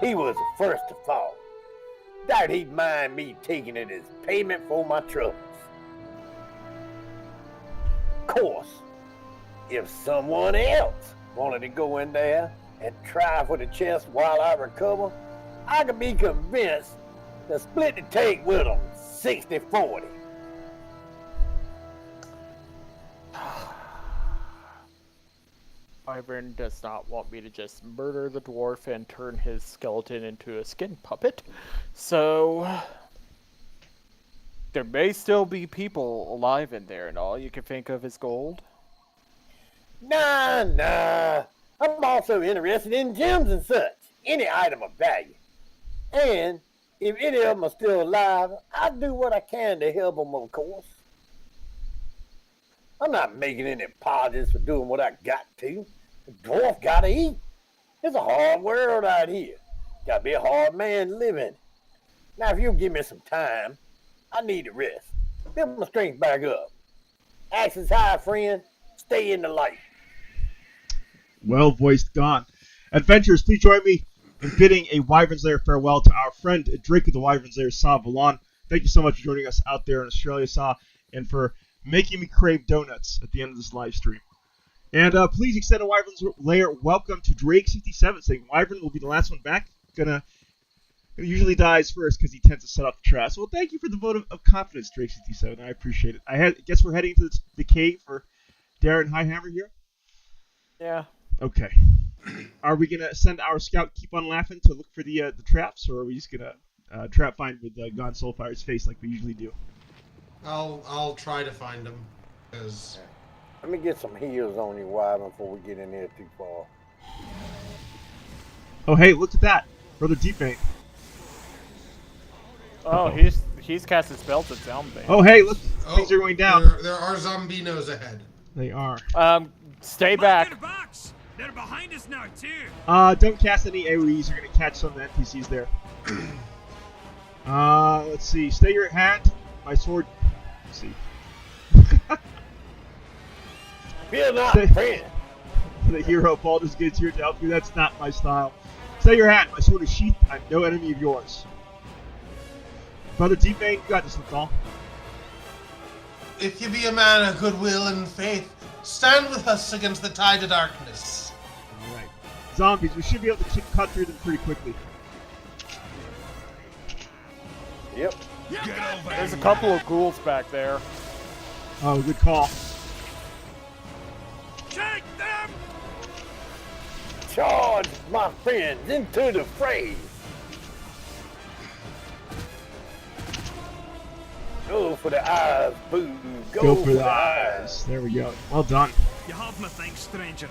S4: He was the first to fall. Doubt he'd mind me taking it as payment for my troubles. Of course, if someone else wanted to go in there and try for the chest while I recover, I could be convinced to split the take with them 60-40.
S5: Wyvern does not want me to just murder the dwarf and turn his skeleton into a skin puppet. So there may still be people alive in there, and all you can think of is gold.
S4: Nah. I'm also interested in gems and such. Any item of value. And if any of them are still alive, I'll do what I can to help them, of course. I'm not making any apologies for doing what I got to. The dwarf gotta eat. It's a hard world out here. Gotta be a hard man living. Now, if you'll give me some time, I need to rest. Build my strength back up. Axes high, friend. Stay in the light.
S2: Well-voiced Gonn. Adventurers, please join me in bidding a Wyvern's Lair farewell to our friend Drake of the Wyvern's Lair, Saw Valon. Thank you so much for joining us out there in Australia, Saw, and for making me crave donuts at the end of this live stream. And please extend a Wyvern's Lair welcome to Drake67, saying Wyvern will be the last one back. Usually dies first because he tends to set off the trash. Well, thank you for the vote of confidence, Drake67. I appreciate it. I guess we're heading to the cave for Darren Highhammer here?
S5: Yeah.
S2: Okay. Are we going to send our scout Keep On Laughing to look for the traps, or are we just going to trap find with Gonn SoulFyre's face like we usually do?
S3: I'll try to find him, because...
S4: Let me get some heals on you, Wyvern, before we get in there too far.
S2: Oh, hey, look at that. Brother Deepbane.
S5: Oh, he's casted spells at Zombie.
S2: Oh, hey, look. Things are going down.
S3: There are Zombinos ahead.
S2: They are.
S5: Stay back.
S20: They're behind us now, too.
S2: Don't cast any AoEs. You're going to catch some of the NPCs there. Let's see. Stay your hand. My sword. Let's see.
S4: Fear not, friend.
S2: The hero Baldur's Gate's here to help you. That's not my style. Stay your hand. My sword is sheathed. I'm no enemy of yours. Brother Deepbane, you got this, Linthal.
S3: If you be a man of goodwill and faith, stand with us against the tide of darkness.
S2: Alright. Zombies, we should be able to cut through them pretty quickly.
S4: Yep.
S5: There's a couple of ghouls back there.
S2: Oh, good call.
S20: Take them!
S4: Charge, my friends, into the fray. Go for the eyes, boo.
S2: Go for the eyes. There we go. Well done.
S20: You have me thanks, stranger.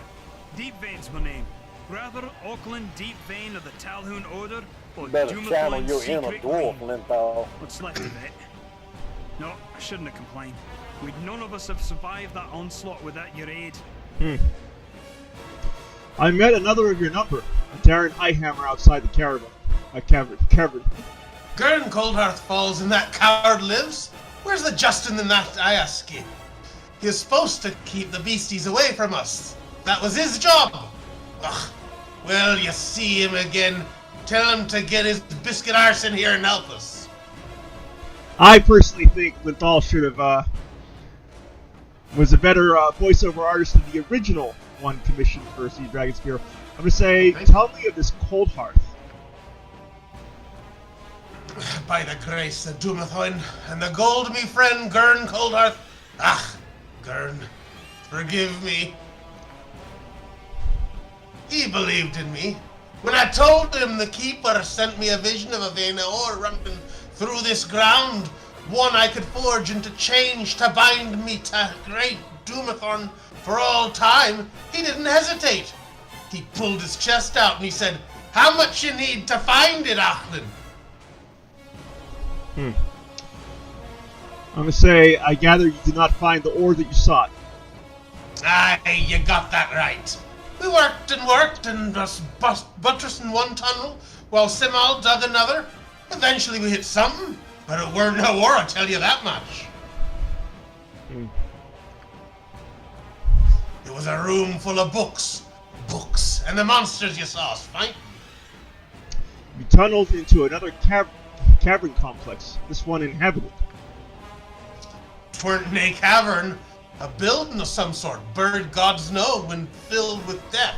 S20: Deepvane's my name. Brother Auckland Deepvane of the Talhoun Order, or
S4: Better channel
S20: Doomethorn's
S4: your inner
S20: secret
S4: dwarf,
S20: queen.
S4: Linthal.
S20: What's left of it? No, I shouldn't have complained. We'd none of us have survived that onslaught without your aid.
S2: I met another of your number, a Darren Highhammer outside the cavern.
S3: Gurn Coldhearth falls and that coward lives? Where's the Justin in that, I ask you? He was supposed to keep the beasties away from us. That was his job. Ugh. Well, you see him again. Tell him to get his biscuit arse in here and help us.
S2: I personally think Linthal should have was a better voiceover artist than the original one commissioned for Siege Dragonspear. I'm going to say, tell me of this Coldhearth.
S3: By the grace of Doomethorn and the gold me friend Gurn Coldhearth. Gurn, forgive me. He believed in me. When I told him the Keeper sent me a vision of a vein of ore running through this ground, one I could forge into change to bind me to great Doomethorn for all time, he didn't hesitate. He pulled his chest out and he said, "How much you need to find it, Auckland?"
S2: I'm going to say, I gather you did not find the ore that you sought.
S3: Aye, you got that right. We worked and just buttressing one tunnel while Simal dug another. Eventually we hit something, but it weren't no war, I tell you that much. It was a room full of books, and the monsters you saw us fighting.
S2: You tunneled into another cavern complex, this one inhabited.
S3: Tweren't a cavern, a building of some sort, buried gods know when filled with death.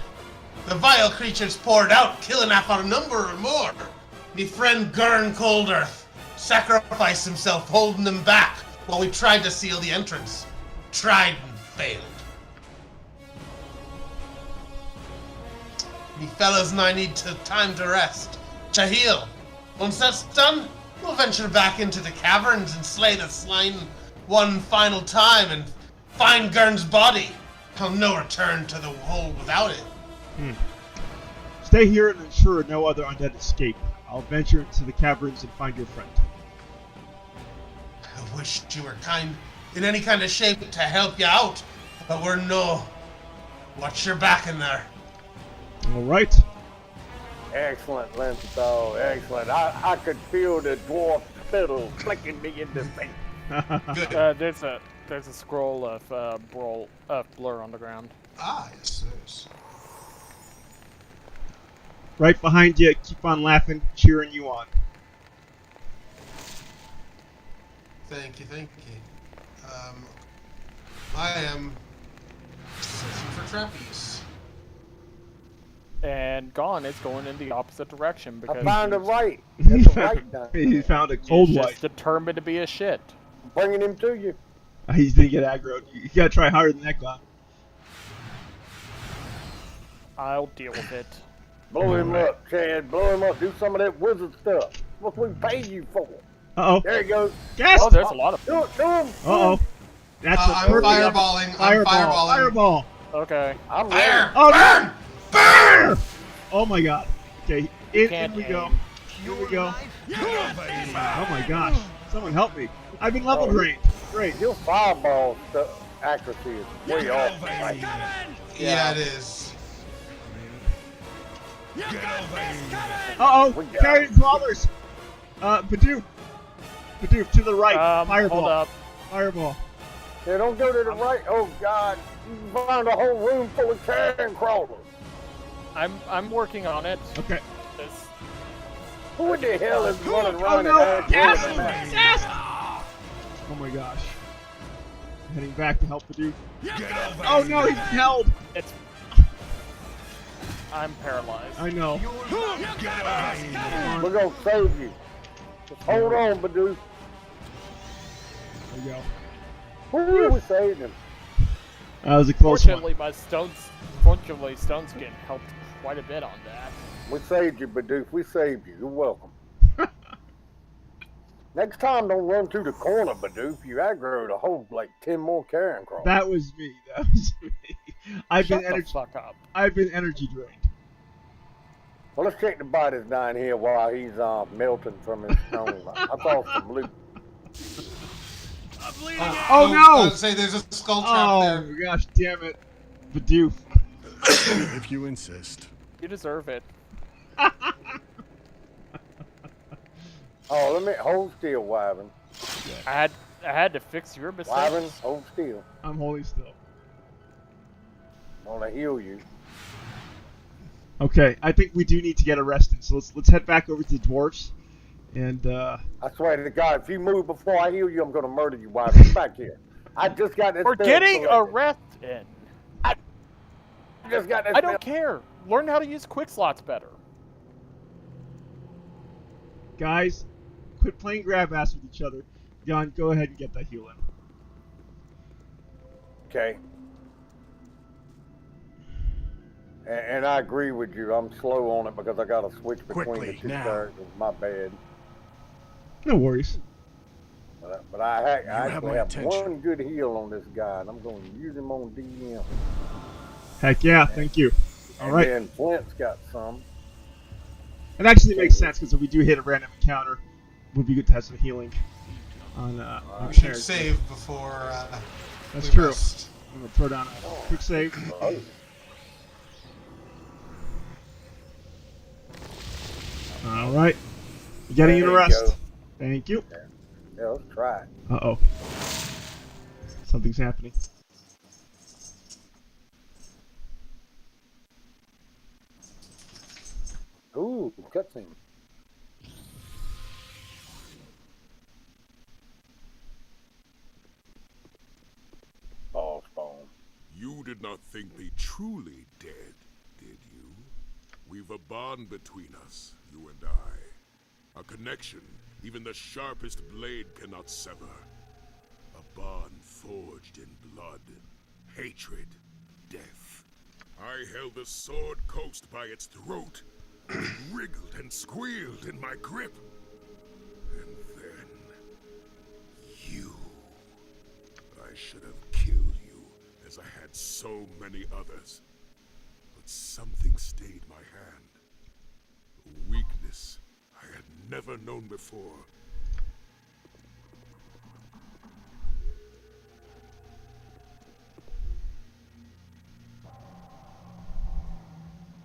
S3: The vile creatures poured out, killing half our number or more. Me friend Gonn Cold Earth sacrificed himself, holding them back while we tried to seal the entrance. Tried and failed. Me fellas and I need time to rest, to heal. Once that's done, we'll venture back into the caverns and slay the slime one final time and find Gurn's body. I'll no return to the hole without it.
S2: Stay here and ensure no other undead escape. I'll venture into the caverns and find your friend.
S3: I wish you were in any kind of shape to help you out, but we're no. Watch your back in there.
S2: All right.
S4: Excellent, Linthal. Excellent. I could feel the dwarf spittle flicking me in the face.
S3: Good.
S5: There's a scroll of blur on the ground.
S3: Ah, yes, there is.
S2: Right behind you, keep on laughing, cheering you on.
S3: Thank you. I am searching for trapeze.
S5: And Gonn is going in the opposite direction because
S4: I found a right.
S2: He found a cold
S5: he's
S2: white.
S5: just determined to be a shit.
S4: I'm bringing him to you.
S2: He's gonna get aggroed. You gotta try harder than that guy.
S5: I'll deal with it.
S4: Blow him up, Chad. Blow him up. Do some of that wizard stuff. What we pay you for?
S2: Uh-oh.
S4: There he goes.
S2: Yes!
S5: Oh, there's a lot of...
S4: Do it, do him.
S2: Uh-oh. That's a
S3: I'm fireballing. I'm fireballing.
S2: Fireball.
S5: Okay.
S4: I'm
S3: Fire!
S2: Oh,
S3: Burn!
S2: Burn! Oh my god. Okay, in we go.
S5: aim.
S2: Here we go. Oh my gosh. Someone help me. I've been level drained. Great.
S4: Your fireball accuracy is way off. Right?
S3: Yeah, it is.
S2: Uh-oh. Carrying crawlers. Bidoof. Bidoof, to the right. Fireball.
S5: Hold up.
S2: Fireball.
S4: Yeah, don't go to the right. Oh god. You found a whole room full of carrion crawlers.
S5: I'm working on it.
S2: Okay.
S5: This...
S4: Who the hell is running
S2: Oh
S4: around
S2: no!
S4: and
S2: Gas! Oh my gosh. Heading back to help Bidoof. Oh no, he's held!
S5: It's... I'm paralyzed.
S2: I know.
S4: We're gonna save you. Just hold on, Bidoof.
S2: There we go.
S4: Woo, we saved him.
S2: That was a close one.
S5: Fortunately, stone skin helped quite a bit on that.
S4: We saved you, Bidoof. We saved you. You're welcome. Next time, don't run to the corner, Bidoof. You aggroed a whole, like, 10 more carrion crawlers.
S2: That was me. That was me. I've
S5: Shut
S2: been
S5: the fuck up.
S2: I've been energy drained.
S4: Well, let's check the bodies down here while he's melting from his stone. I saw some loot.
S2: Oh no!
S3: I was say there's a skull trap there.
S2: Oh gosh, damn it, Bidoof.
S13: If you insist.
S5: You deserve it.
S4: Oh, let me hold still, Wyvern.
S5: I had to fix your mistakes.
S4: Wyvern, hold still.
S2: I'm holding still.
S4: I want to heal you.
S2: Okay, I think we do need to get arrested, so let's head back over to the dwarfs. And
S4: I swear to God, if you move before I heal you, I'm gonna murder you, Wyvern. Get back here. I just got this.
S5: We're getting arrested.
S4: I just got this.
S5: I don't care. Learn how to use quick slots better.
S2: guys, quit playing grab ass with each other. Gonn, go ahead and get that heal in.
S4: Okay. And I agree with you. I'm slow on it because I got to switch between the two characters. My bad.
S2: No worries.
S4: But I actually have one good heal on this guy, and I'm going to use him on DM.
S2: Heck yeah, thank you. All right.
S4: And then Flint's got some.
S2: It actually makes sense because if we do hit a random encounter, it would be good to have some healing on
S3: we should save before
S2: That's
S3: we
S2: true.
S3: rest.
S2: I'm going to throw down a quick save. All right. You're getting you to rest.
S4: Go.
S2: Thank you.
S4: Yeah, let's try it.
S2: Uh-oh. Something's happening.
S4: Ooh, cutscene. Oh, spawn.
S21: You did not think me truly dead, did you? We've a bond between us, you and I. A connection even the sharpest blade cannot sever. A bond forged in blood, hatred, death. I held the Sword Coast by its throat. It wriggled and squealed in my grip. And then... you. I should have killed you, as I had so many others. But something stayed my hand. A weakness I had never known before.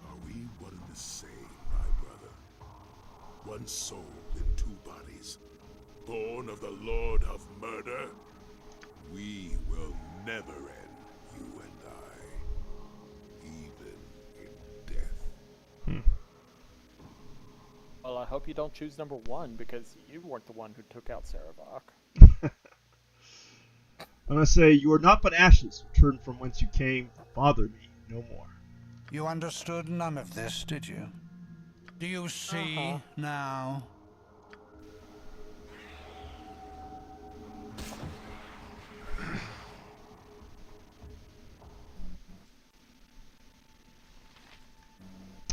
S21: Are we one and the same, my brother? One soul in two bodies, born of the Lord of Murder? We will never end, you and I, even in death.
S5: Well, I hope you don't choose number 1, because you weren't the one who took out Sarevok.
S2: I'm going to say, you are not but ashes, returned from whence you came, bother me no more.
S11: You understood none of this, did you? Do you see now?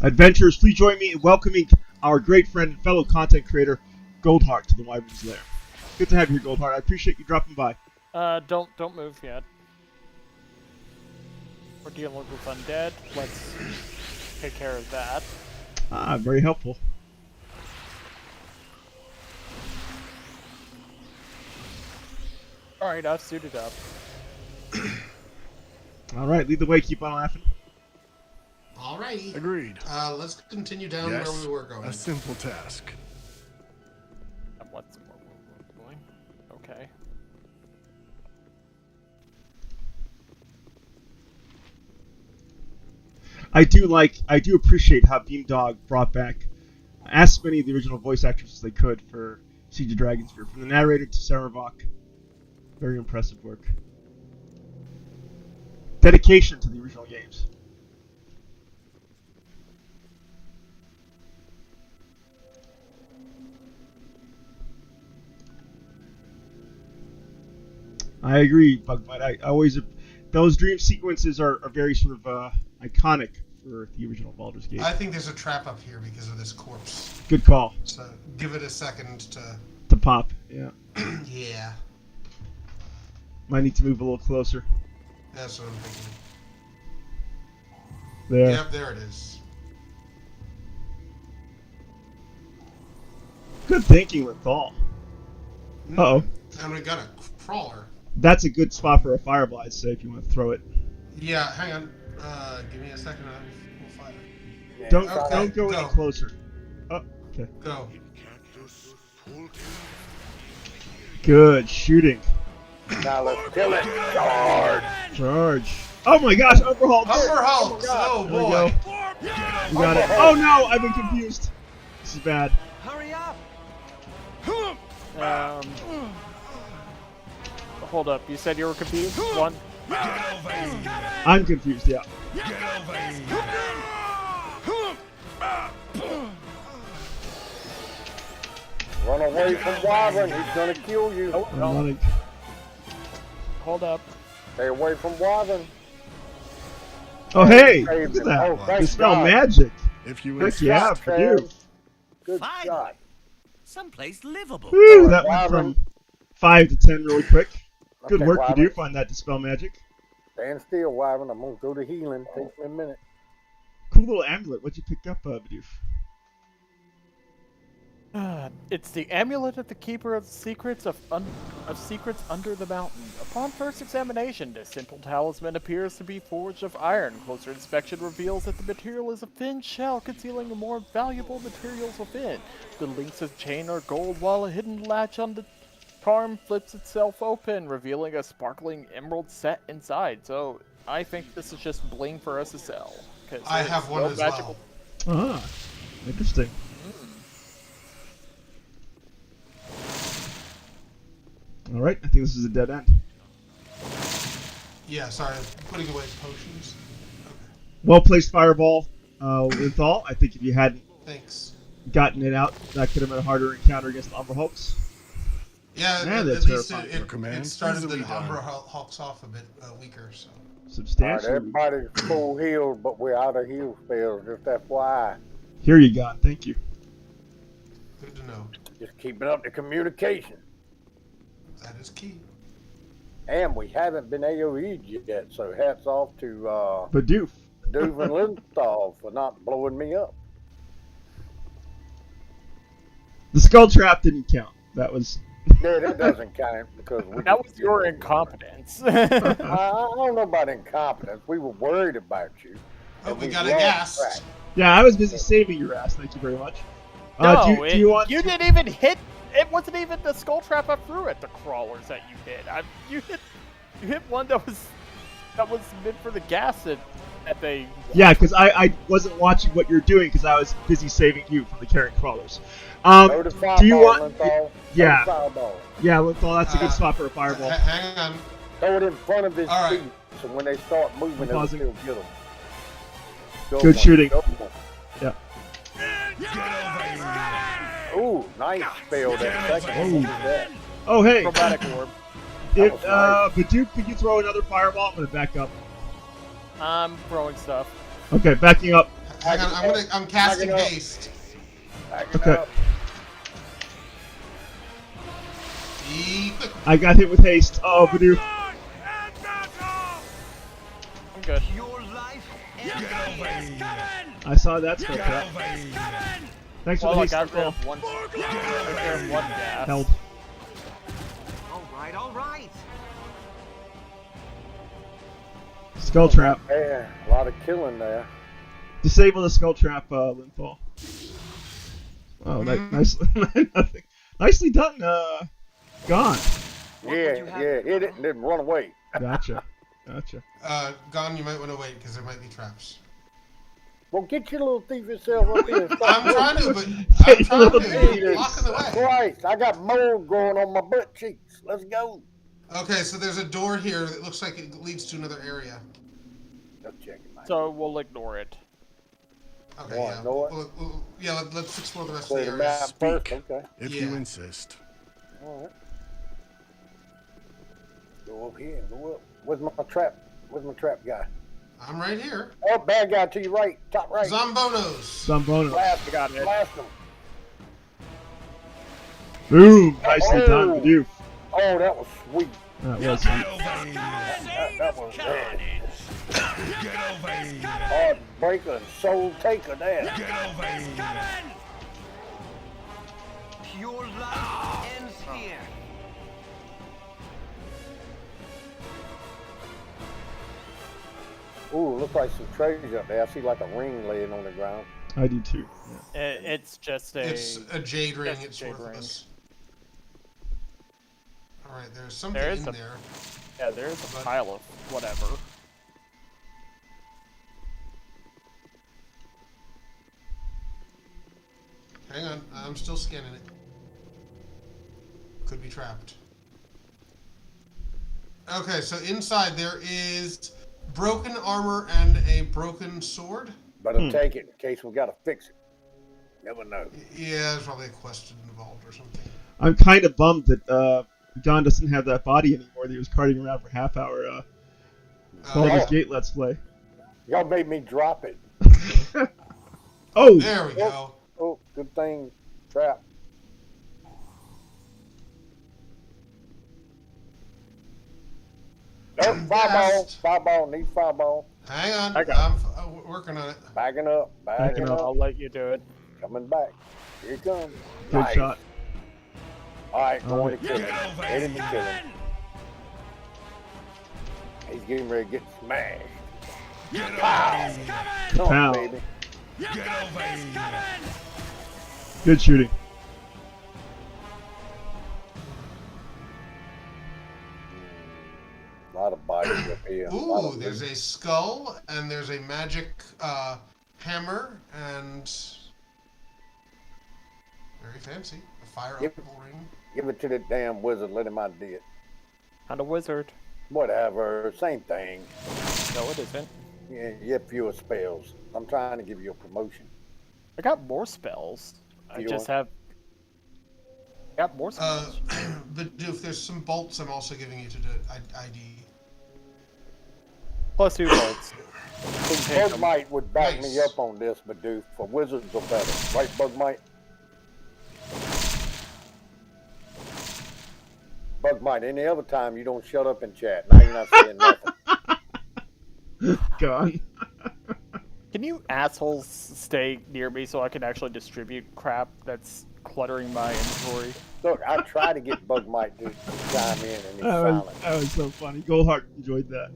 S2: Adventurers, please join me in welcoming our great friend and fellow content creator, Goldheart, to the Wyvern's Lair. Good to have you here, Goldheart. I appreciate you dropping by.
S5: Don't move yet. We're dealing with undead. Let's take care of that.
S2: Ah, very helpful.
S5: Alright, I've suited up.
S2: Alright, lead the way, keep on laughing.
S3: Alrighty.
S13: Agreed.
S3: Let's continue down
S13: Yes,
S3: where we were going.
S13: a simple task.
S5: What's where we're going? Okay.
S2: I do appreciate how Beamdog brought back as many of the original voice actors as they could for Siege of Dragonspear, from the narrator to Sarevok. Very impressive work. Dedication to the original games. I agree, Bugbutt. I always... Those dream sequences are very sort of iconic for the original Baldur's Gate.
S3: I think there's a trap up here because of this corpse.
S2: Good call.
S3: So give it a second to...
S2: To pop, yeah.
S3: Yeah.
S2: Might need to move a little closer.
S3: That's what I'm thinking.
S2: There.
S3: Yep, there it is.
S2: Good thinking, Linthal. Uh-oh.
S3: And we got a crawler.
S2: That's a good spot for a fireball, I'd say, if you want to throw it.
S3: Yeah, hang on. Give me a second. We'll fire.
S2: Yeah, don't go any closer. Oh, okay.
S3: Go.
S2: Good shooting.
S4: Now let's kill it. Charge.
S2: Charge. Oh my gosh, overhaul.
S3: Overhaul. Oh
S2: There we
S3: boy.
S2: go. We got it. Oh no, I've been confused. This is bad.
S19: Hurry up!
S5: Hold up, you said you were confused? One?
S2: I'm confused, yeah.
S4: Run away from Wyvern. He's gonna kill you.
S2: I'm running.
S5: Hold up.
S4: Stay away from Wyvern.
S2: Oh hey, look
S4: Saved
S2: at
S4: him.
S2: that.
S4: Oh, thank
S2: You smell
S4: God.
S2: magic.
S13: If you
S2: Heck yeah,
S4: insist,
S2: for you.
S4: Sam. Good shot.
S19: Someplace livable.
S2: Woo, that went
S4: Wyvern.
S2: from 5 to 10 really quick. Good
S4: Okay,
S2: work,
S4: Wyvern.
S2: Bidoof, on that Dispel Magic.
S4: Stand still, Wyvern. I'm gonna go to healing. Takes me a minute.
S2: Cool little amulet. What'd you pick up, Bidoof?
S5: It's the amulet of the keeper of secrets of secrets under the mountain. Upon first examination, this simple talisman appears to be forged of iron. Closer inspection reveals that the material is a thin shell concealing the more valuable materials within. The links of chain are gold, while a hidden latch on the charm flips itself open, revealing a sparkling emerald set inside. So I think this is just bling for us to sell.
S3: I have one as well.
S2: Ah, interesting. All right, I think this is a dead end.
S3: Yeah, sorry, putting away potions.
S2: Well placed fireball, Linthal. I think if you hadn't gotten it out, that could have been a harder encounter against the Umber Hulks.
S3: Yeah, at least it started the Umber Hulks off a bit weaker. So.
S2: Substantially.
S4: Everybody's full healed, but we're out of heal spells, just FYI.
S2: Here you go. Thank you.
S3: Good to know.
S4: Just keeping up the communication.
S3: That is key.
S4: And we haven't been AoE'd yet, so hats off to
S2: Bidoof.
S4: Bidoof and Linthal for not blowing me up.
S2: The skull trap didn't count. That was.
S4: Yeah, that doesn't count because
S5: that was your incompetence.
S4: I don't know about incompetence. We were worried about you.
S3: Oh, we got a gas.
S2: Yeah, I was busy saving your ass. Thank you very much.
S5: No, you didn't even hit. It wasn't even the skull trap I threw at the crawlers that you hit. You hit one that was meant for the gas that they.
S2: Yeah, because I wasn't watching what you're doing because I was busy saving you from the carrion crawlers. Do you want?
S4: Linthal.
S2: Yeah, yeah, Linthal. That's a good spot for a fireball.
S3: Hang on.
S4: Throw it in front of his feet, so when they start moving, they'll still get them.
S2: Good shooting. Yeah.
S4: Ooh, nice spell that second.
S2: Oh, hey.
S5: Chromatic orb.
S2: Bidoof, could you throw another fireball? I'm gonna back up.
S5: I'm throwing stuff.
S2: Okay, backing up.
S3: Hang on, I'm casting haste.
S2: Okay. I got hit with haste. Oh, Bidoof.
S5: I'm good.
S2: I saw that spell trap. Thanks for the haste.
S5: I got rid of one gas.
S2: Held.
S19: All right.
S2: Skull trap.
S4: Yeah, a lot of killing there.
S2: Disable the skull trap, Linthal. Oh, nicely done, Gonn.
S4: Yeah, hit it and then run away.
S2: Gotcha.
S3: Gonn, you might want to wait because there might be traps.
S4: Well, get your little thief yourself up here.
S3: I'm trying to, but I'm trying to. You're blocking the way.
S4: Christ, I got mold growing on my butt cheeks. Let's go.
S3: Okay, so there's a door here that looks like it leads to another area.
S4: Let's check it.
S5: So we'll ignore it.
S3: Okay, let's explore the rest of the area.
S4: First, okay.
S13: If you insist.
S4: All right. Go up here. Go up. Where's my trap? Where's my trap guy?
S3: I'm right here.
S4: Oh, bad guy to your right. Top right.
S3: Zombonos.
S4: Blast him.
S2: Boom. Nicely done, Bidoof.
S4: Oh, that was sweet.
S2: That was sweet.
S4: That was bad. Heartbreaker and soul taker there.
S19: Your life ends here.
S4: Ooh, looks like some treasure up there. I see like a ring laying on the ground.
S2: I do too.
S5: Yeah. It's just a.
S3: It's a jade ring. It's worthless. All right, there's something in there.
S5: Yeah, there's a pile of whatever.
S3: Hang on, I'm still scanning it. Could be trapped. Okay, so inside there is broken armor and a broken sword.
S4: Better take it in case we gotta fix it. Never know.
S3: Yeah, there's probably a question involved or something.
S2: I'm kind of bummed that Gonn doesn't have that body anymore that he was carting around for half hour Baldur's Gate Let's Play.
S4: Y'all made me drop it.
S2: Oh!
S3: There we go.
S4: Oh, good thing. Trap. Oh, fireball. Need fireball.
S3: Hang on. I'm working on it.
S4: Backing up.
S5: I'll let you do it.
S4: Coming back. Here he comes.
S2: Good
S4: Nice.
S2: shot.
S4: Alright, going to kill him. Heading to kill him. He's getting ready to get smashed. Pow! Come
S2: Pow.
S4: on, baby.
S2: Good shooting.
S4: A lot of bodies up here.
S3: Ooh, there's a skull, and there's a magic hammer, and very fancy. A fire opal ring.
S4: Give it to the damn wizard. Let him out do it.
S5: Not a wizard.
S4: Whatever. Same thing.
S5: No, it isn't.
S4: Yeah, you have fewer spells. I'm trying to give you a promotion.
S5: I got more spells. I just have. I got more spells.
S3: Bidoof, there's some bolts I'm also giving you to do ID.
S5: Plus 2 bolts.
S4: Bugmite would back me up on this, Bidoof. For wizards are better. Right, Bugmite? Bugmite, any other time you don't shut up and chat. Now you're not saying nothing.
S2: Gone.
S5: Can you assholes stay near me so I can actually distribute crap that's cluttering my inventory?
S4: Look, I try to get Bugmite to chime in and he's silent.
S2: That was so funny. Goldheart enjoyed that.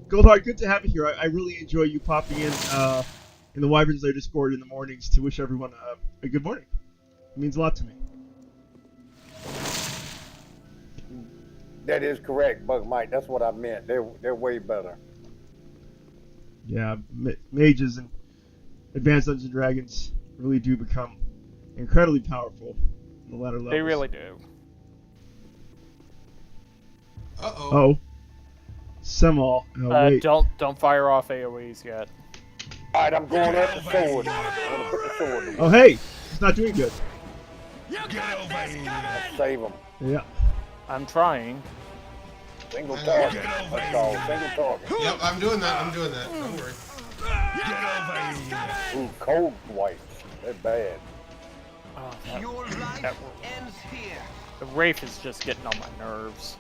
S2: Goldheart, good to have you here. I really enjoy you popping in the Wyverns Lair Discord in the mornings to wish everyone a good morning. It means a lot to me.
S4: That is correct, Bugmite. That's what I meant. They're way better.
S2: Yeah, mages and Advanced Dungeons and Dragons really do become incredibly powerful in the latter levels.
S5: They really do.
S3: Uh-oh.
S2: Oh. Semal. Oh, wait.
S5: Don't fire off AoEs yet.
S4: Alright, I'm going up the sword. I'm gonna put the sword in.
S2: Oh, hey! He's not doing good.
S4: Save him.
S2: Yeah.
S5: I'm trying.
S4: Single target. That's all. Single target.
S3: Yep, I'm doing that. Don't worry.
S4: Ooh, cold whites. They're bad.
S5: Oh,
S19: Your life ends here.
S5: The Wraith is just getting on my nerves.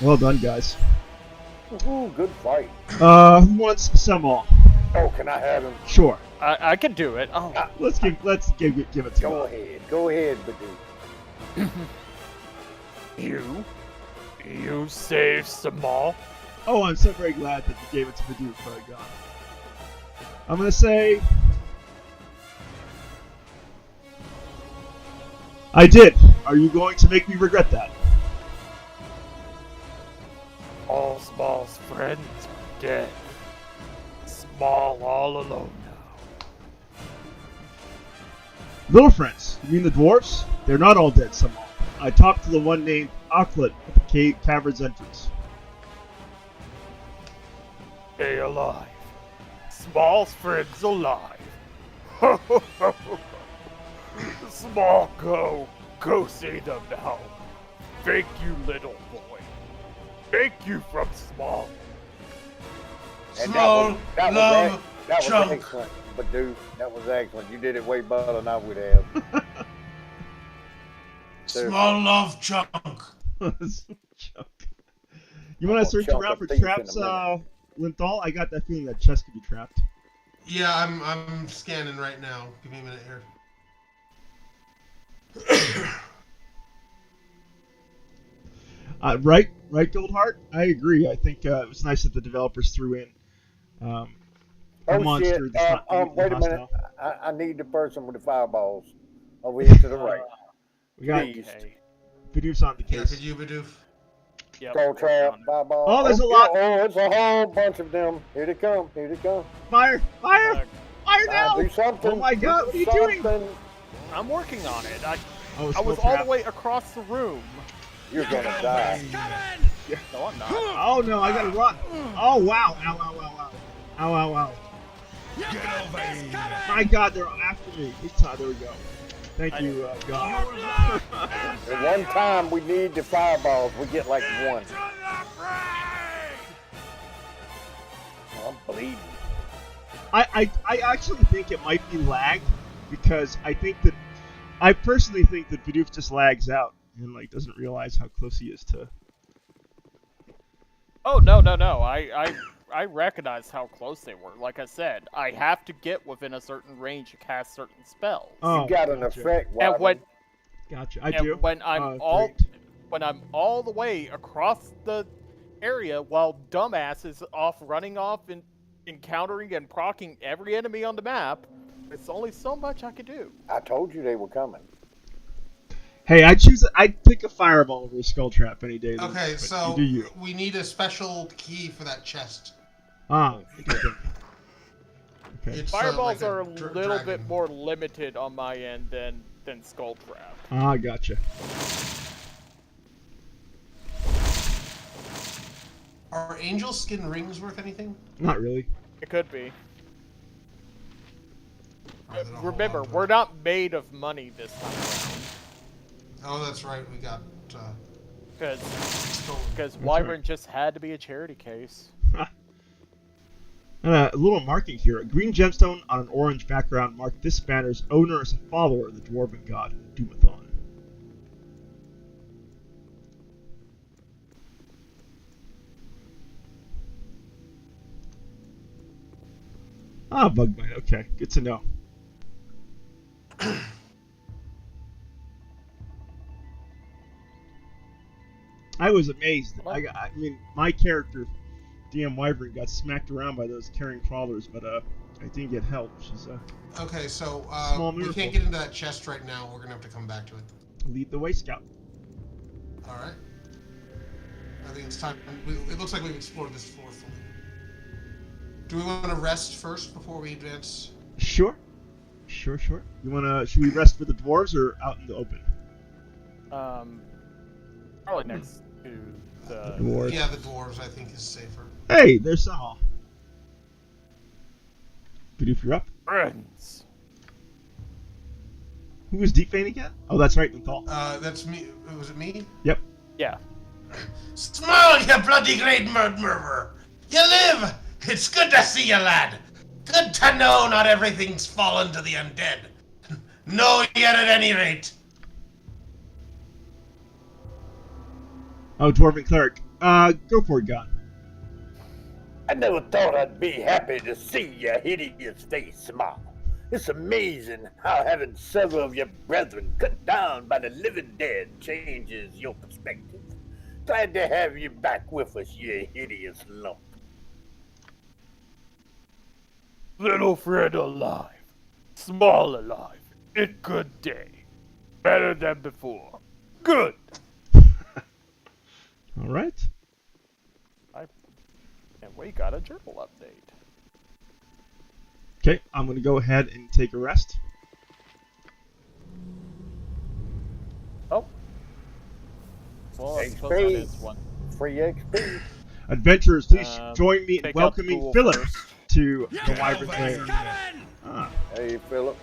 S2: Well done, guys.
S4: Ooh, good fight.
S2: Who wants Semal?
S4: Oh, can I have him?
S2: Sure.
S5: I can do it. Oh.
S2: Let's give it to
S4: Go
S2: him.
S4: Go ahead, Bidoof.
S5: You saved Semal?
S2: Oh, I'm so very glad that you gave it to Bidoof, God. I'm gonna say I did. Are you going to make me regret that?
S5: All Smal's friends are dead. Small all alone now.
S2: Little friends? You mean the dwarfs? They're not all dead, Semal. I talked to the one named Auklet at the cavern's entrance.
S5: Stay alive. Small's friends alive. Small, go see them now. Thank you, little boy. Thank you from Small.
S4: And
S3: Small
S4: that
S3: love
S4: was
S3: chunk.
S4: excellent, Bidoof. That was excellent. You did it way better than I would have.
S3: Small love chunk.
S2: You want to search
S4: chunk
S2: around
S4: of
S2: for
S4: thief in a
S2: traps,
S4: minute.
S2: Linthal? I got that feeling that chest could be trapped.
S3: Yeah, I'm scanning right now. Give me a minute here.
S2: Right, Goldheart? I agree. I think it was nice that the developers threw in a monster.
S4: Wait a minute. I need the person with the fireballs over here to the right.
S2: We got
S4: Please.
S2: Bidoof's on the
S3: Yeah,
S2: case.
S3: could you, Bidoof?
S5: Yep.
S4: Skull trap, fireball.
S2: Oh, there's a lot.
S4: Oh, it's a whole bunch of them. Here they come. Here they come.
S2: Fire! Fire now!
S4: Do something.
S2: Oh my God! What are you doing?
S5: I'm working on it. I
S2: Oh,
S5: was
S2: smoke
S5: all
S2: trap.
S5: the way across the room.
S4: You're gonna die.
S5: No, I'm not.
S2: Oh no! I gotta run. Oh wow! Ow! Ow! Ow! Ow! Ow! Ow! Ow! My God! They're after me. There we go. Thank you, God.
S4: At one time, we need the fireballs. We get like one. I'm bleeding.
S2: I actually think it might be lag because I personally think that Bidoof just lags out and like doesn't realize how close he is to.
S5: Oh no! I I recognized how close they were. Like I said, I have to get within a certain range to cast certain spells.
S2: Oh,
S4: You got an effect.
S5: And when
S2: Gotcha. I do.
S5: when I'm all the way across the area while dumbass is running off and encountering and proccing every enemy on the map, it's only so much I could do.
S4: I told you they were coming.
S2: Hey, I'd pick a fireball over a skull trap any day.
S3: Okay, so we need a special key for that chest.
S2: Ah, interesting. Okay.
S3: It's,
S5: Fireballs
S3: like
S5: are a little
S3: dragon.
S5: bit more limited on my end than skull trap.
S2: Ah, gotcha.
S3: Are angel skin rings worth anything?
S2: Not really.
S5: It could be. Remember, we're not made of money this time around.
S3: Oh, that's right. We got.
S5: Because Wyvern just had to be a charity case.
S2: A little marking here. A green gemstone on an orange background marked this banner's owner as a follower of the dwarven god Doomathon. Ah, bug bite. Okay, good to know. I was amazed. I mean, my character, DM Wyvern, got smacked around by those carrying crawlers, but I didn't get help, which is
S3: Okay, so
S2: small
S3: we
S2: miracle.
S3: can't get into that chest right now. We're gonna have to come back to it.
S2: Lead the way, Scout.
S3: All right. I think it's time. It looks like we've explored this floor fully. Do we want to rest first before we advance?
S2: Sure. Sure. Should we rest for the dwarves or out in the open?
S5: Probably next to the
S2: dwarves.
S3: Yeah, the dwarves I think is safer.
S2: Hey, there's Saul. Bidoof, you're up.
S5: Friends.
S2: Who was Deep Vein again? Oh, that's right, Linthal.
S3: That's me. Was it me?
S2: Yep.
S5: Yeah.
S3: Small, you bloody great murderer! You live! It's good to see you, lad. Good to know not everything's fallen to the undead. No yet at any rate.
S2: Oh, Dwarven Cleric. Go for it, Gonn.
S4: I never thought I'd be happy to see your hideous face smile. It's amazing how having several of your brethren cut down by the living dead changes your perspective. Glad to have you back with us, you hideous lump.
S5: Little friend alive, small alive, in good day, better than before. Good.
S2: All right.
S5: And we got a journal update.
S2: Okay, I'm going to go ahead and take a rest.
S5: Oh. Well, I suppose that is one.
S4: Free XP.
S2: Adventurers, please join me in
S5: take
S2: welcoming
S5: out the
S2: Philip
S5: first.
S2: to the Wyvern Lair. Ah.
S4: Hey, Philip.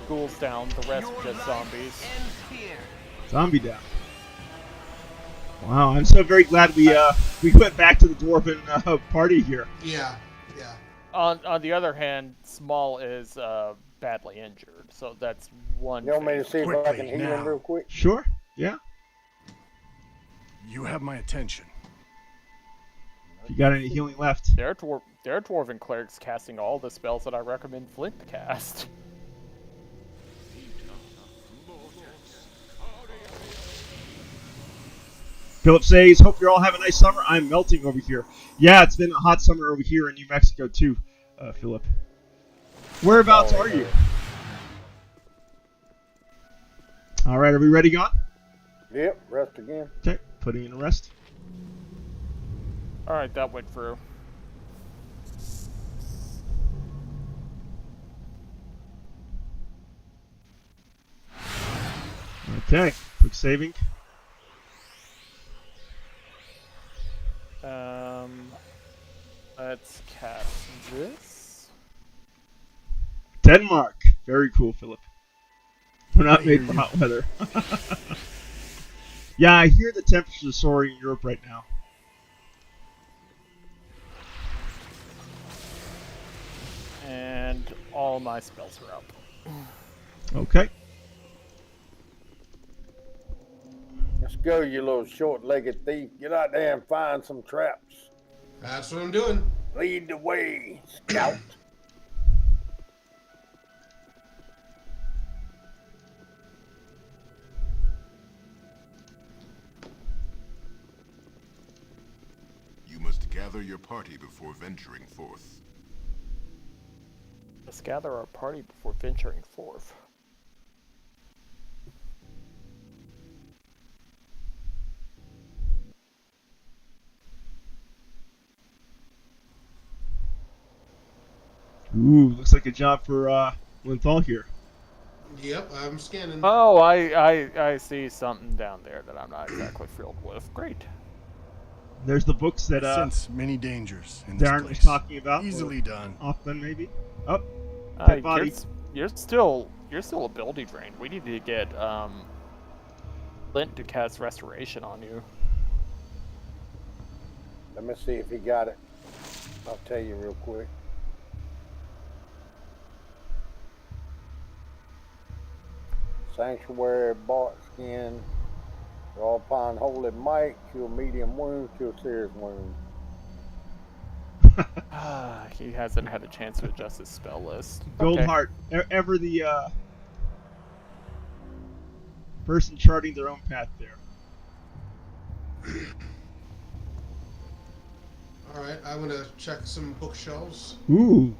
S5: Ghouls down, the rest just zombies.
S2: Zombie down. Wow, I'm so very glad we went back to the dwarven party here.
S3: Yeah.
S5: On the other hand, Small is badly injured, so that's one.
S4: You want me to see if I can heal him real quick?
S2: Sure. Yeah.
S13: You have my attention.
S2: If you got any healing left.
S5: There are dwarven clerics casting all the spells that I recommend Flint cast.
S2: Philip says, hope you're all having a nice summer. I'm melting over here. Yeah, it's been a hot summer over here in New Mexico too, Philip. Whereabouts are you? All right, are we ready, Gonn?
S4: Yep, rest again.
S2: Okay, putting in a rest.
S5: All right, that went through.
S2: Okay, quick saving.
S5: Let's cast this.
S2: Denmark. Very cool, Philip. We're not made for hot weather. Yeah, I hear the temperatures are soaring in Europe right now.
S5: And all my spells are up.
S2: Okay.
S4: Let's go, you little short-legged thief. Get out there and find some traps.
S3: That's what I'm doing.
S4: Lead the way, scout.
S1: You must gather your party before venturing forth.
S5: Let's gather our party before venturing forth.
S2: Ooh, looks like a job for Linthal here.
S3: Yep, I'm scanning.
S5: Oh, I see something down there that I'm not exactly thrilled with. Great.
S2: There's the books that
S13: sense many dangers in this
S2: Darren
S13: place.
S2: was talking about.
S13: Easily done.
S2: Auckland, maybe. Oh, dead body.
S5: You're still ability drained. We need to get Flint to cast Restoration on you.
S4: Let me see if he got it. I'll tell you real quick. Sanctuary, bark skin, draw upon holy might, cure medium wounds, cure serious wounds.
S5: He hasn't had a chance to adjust his spell list.
S2: Gold
S5: Okay.
S2: Heart, ever the person charting their own path there.
S3: Alright, I'm gonna check some bookshelves.
S2: Ooh.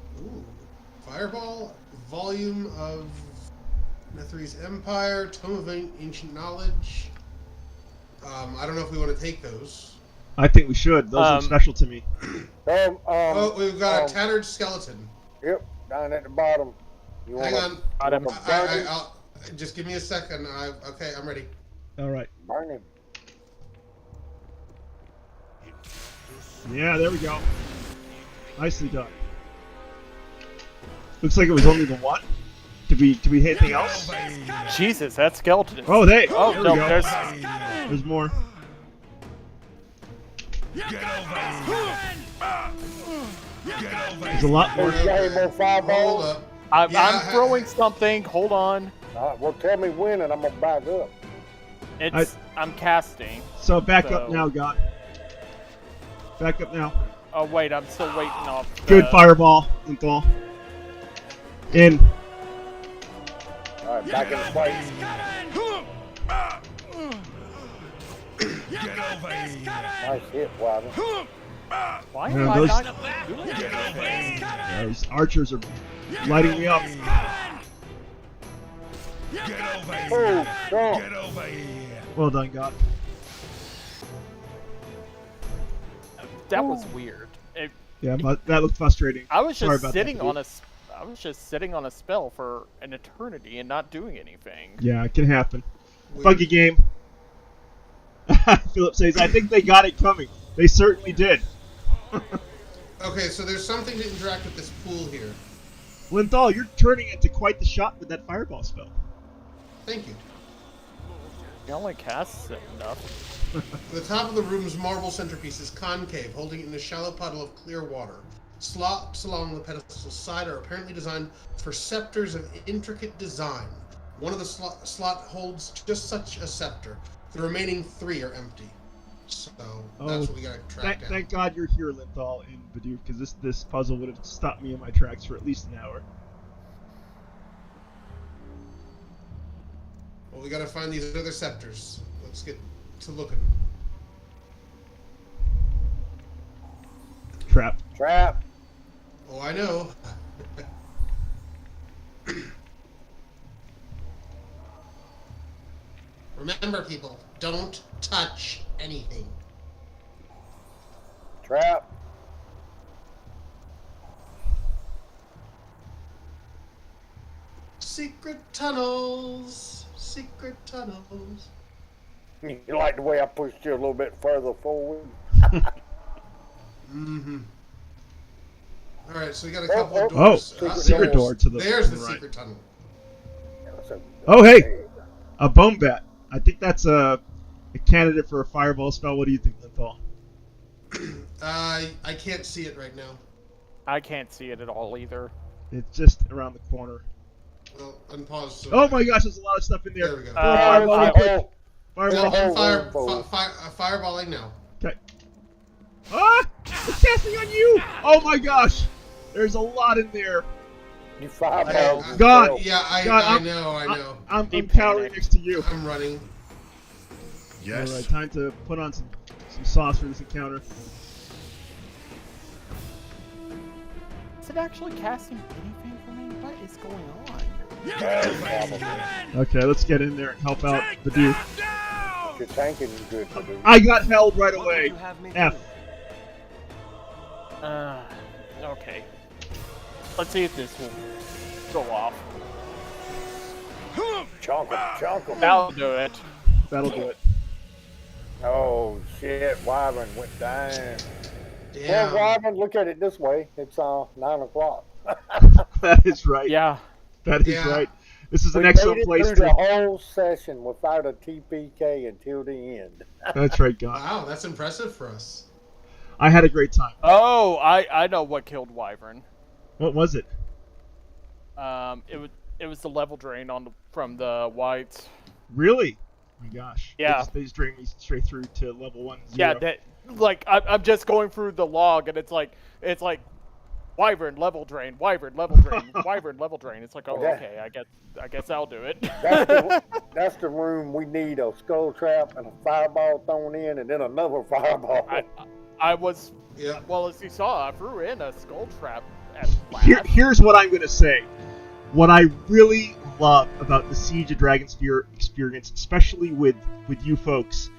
S3: Fireball, volume of Netheri's Empire, Tome of Ancient Knowledge. I don't know if we want to take those.
S2: I think we should. Those look special to me.
S3: Oh, we've got a tattered skeleton.
S4: Yep, down at the bottom. You
S3: Hang on.
S4: want
S3: I'll, just give me a second. Okay, I'm ready.
S2: All right.
S4: Burn him.
S2: Yeah, there we go. Nicely done. Looks like it was only the one. Did we hit anything else?
S5: Jesus, that skeleton is...
S2: Oh, there
S5: Oh,
S2: we
S5: no,
S2: go.
S5: there's
S2: more. There's a lot more.
S4: Hold up.
S5: I'm throwing something. Hold on.
S4: Well, tell me when, and I'm gonna back up.
S5: I'm casting.
S2: So back up now, God. Back up now.
S5: Oh wait, I'm still waiting off.
S2: Good fireball, Linthal. In.
S4: All right, back in the fight. Nice hit, Wyvern.
S5: Why
S2: Yeah,
S5: am I
S2: those-
S5: not doing anything?
S2: Those archers are lighting me up.
S4: Oh, strong.
S2: Well done, God.
S5: That was weird.
S2: Yeah, but that looked frustrating.
S5: I was
S2: Sorry
S5: just
S2: about
S5: sitting
S2: that,
S5: on
S2: dude.
S5: I was just sitting on a spell for an eternity and not doing anything.
S2: Yeah, it can happen. Buggy game. Philip says, I think they got it coming. They certainly did.
S3: Okay, so there's something to interact with this pool here.
S2: Linthal, you're turning into quite the shot with that fireball spell.
S3: Thank you.
S5: He only casts it enough.
S3: The top of the room's marble centerpiece is concave, holding it in a shallow puddle of clear water. Slots along the pedestal side are apparently designed for scepters of intricate design. One of the slot holds just such a scepter. The remaining 3 are empty. So that's what we gotta track down.
S2: Thank God you're here, Linthal, in Bidoof, because this puzzle would have stopped me in my tracks for at least an hour.
S3: Well, we gotta find these other scepters. Let's get to looking.
S2: Trap.
S4: Trap.
S3: Oh, I know. Remember, people, don't touch anything.
S4: Trap.
S3: Secret tunnels. Secret tunnels.
S4: You like the way I pushed you a little bit further forward?
S3: Mm-hmm. All right, so we got a couple of
S2: Oh,
S3: doors.
S2: secret door to the
S3: There's the
S2: right.
S3: secret tunnel.
S2: Oh, hey! A bone bat. I think that's a candidate for a fireball spell. What do you think, Linthal?
S3: I can't see it right now.
S5: I can't see it at all either.
S2: It's just around the corner.
S3: Well, unpause. So
S2: Oh my gosh, there's a lot of stuff in there.
S3: There we go.
S2: Fireball real quick. Fireball.
S3: Fireballing now.
S2: Okay. Ah! It's casting on you! Oh my gosh! There's a lot in there.
S4: You fireball.
S2: Gonn!
S3: Yeah, I know.
S2: I'm cowering next to you.
S3: I'm running.
S13: Yes.
S2: Alright, time to put on some sauce for this encounter.
S5: Is it actually casting anything for me? What is going on?
S2: Okay, let's get in there and help out Bidoof.
S4: You're tanking good, Bidoof.
S2: I got held right away. F.
S5: Okay. Let's see if this will go off.
S4: Chonk him.
S5: That'll do it.
S2: That'll do it.
S4: Oh shit! Wyvern went down.
S3: Yeah.
S4: Well, Wyvern, look at it this way. It's 9 o'clock.
S2: That is right.
S5: Yeah.
S2: That is right. This is an excellent place
S4: to. The whole session without a TPK until the end.
S2: That's right, Gonn.
S3: Wow, that's impressive for us.
S2: I had a great time.
S5: Oh, I know what killed Wyvern.
S2: What was it?
S5: It was the level drain from the whites.
S2: Really? Oh my gosh.
S5: Yeah.
S2: They just drained me straight through to level 1.
S5: Yeah, I'm just going through the log and it's like Wyvern level drain, Wyvern level drain, Wyvern level drain. It's like, oh, okay, I guess I'll do it.
S4: That's the room we need a skull trap and a fireball thrown in, and then another fireball.
S5: I was, well, as you saw, I threw in a skull trap at last.
S2: Here's what I'm gonna say. What I really love about the Siege of Dragonspear experience, especially with you folks,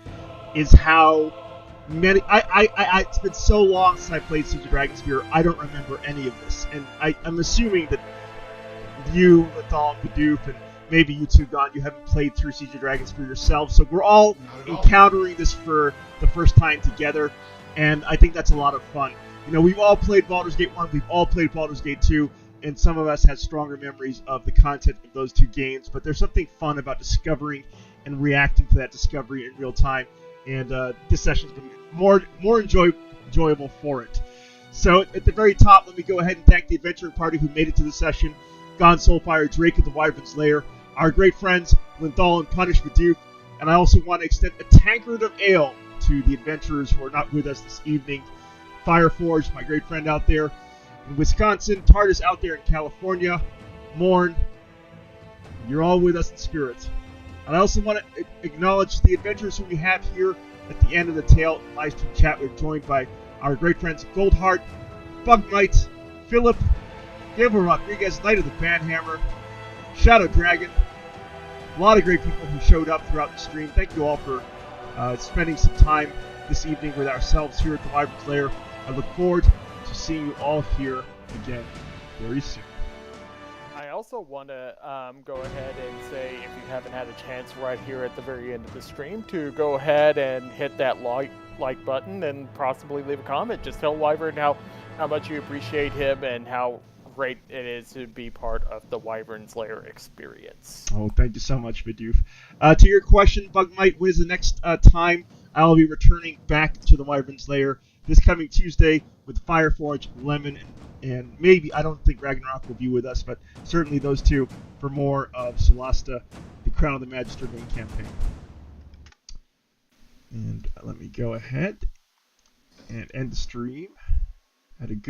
S2: is how many. It's been so long since I played Siege of Dragonspear, I don't remember any of this, and I'm assuming that you, Linthal, Bidoof, and maybe you two, Gonn, you haven't played through Siege of Dragonspear yourself, so we're all encountering this for the first time together, and I think that's a lot of fun. You know, we've all played Baldur's Gate 1, we've all played Baldur's Gate 2, and some of us have stronger memories of the content of those two games, but there's something fun about discovering and reacting to that discovery in real time, and this session's been more enjoyable for it. So at the very top, let me go ahead and thank the adventuring party who made it to the session. Gonn, SoulFyre, Drake of the Wyvern's Lair, our great friends Linthal and Punish Bidoof, and I also want to extend a tankard of ale to the adventurers who are not with us this evening. Fireforge, my great friend out there in Wisconsin, Tardis out there in California, Morn, you're all with us in spirit. And I also want to acknowledge the adventurers who we have here at the end of the tale live stream chat. We're joined by our great friends Goldheart, Bug Knight, Philip, Gabriel Rodriguez, Knight of the Banhammer, Shadow Dragon, a lot of great people who showed up throughout the stream. Thank you all for spending some time this evening with ourselves here at the Wyvern's Lair. I look forward to seeing you all here again very soon.
S5: I also want to go ahead and say, if you haven't had a chance right here at the very end of the stream, to go ahead and hit that like button and possibly leave a comment. Just tell Wyvern how much you appreciate him and how great it is to be part of the Wyvern's Lair experience.
S2: Oh, thank you so much, Bidoof. To your question, Bug Knight, when is the next time I'll be returning back to the Wyvern's Lair? This coming Tuesday with Fireforge, Lemon, and maybe, I don't think Ragnarok will be with us, but certainly those two for more of Solasta, the Crown of the Magister main campaign. And let me go ahead and end the stream. Had a good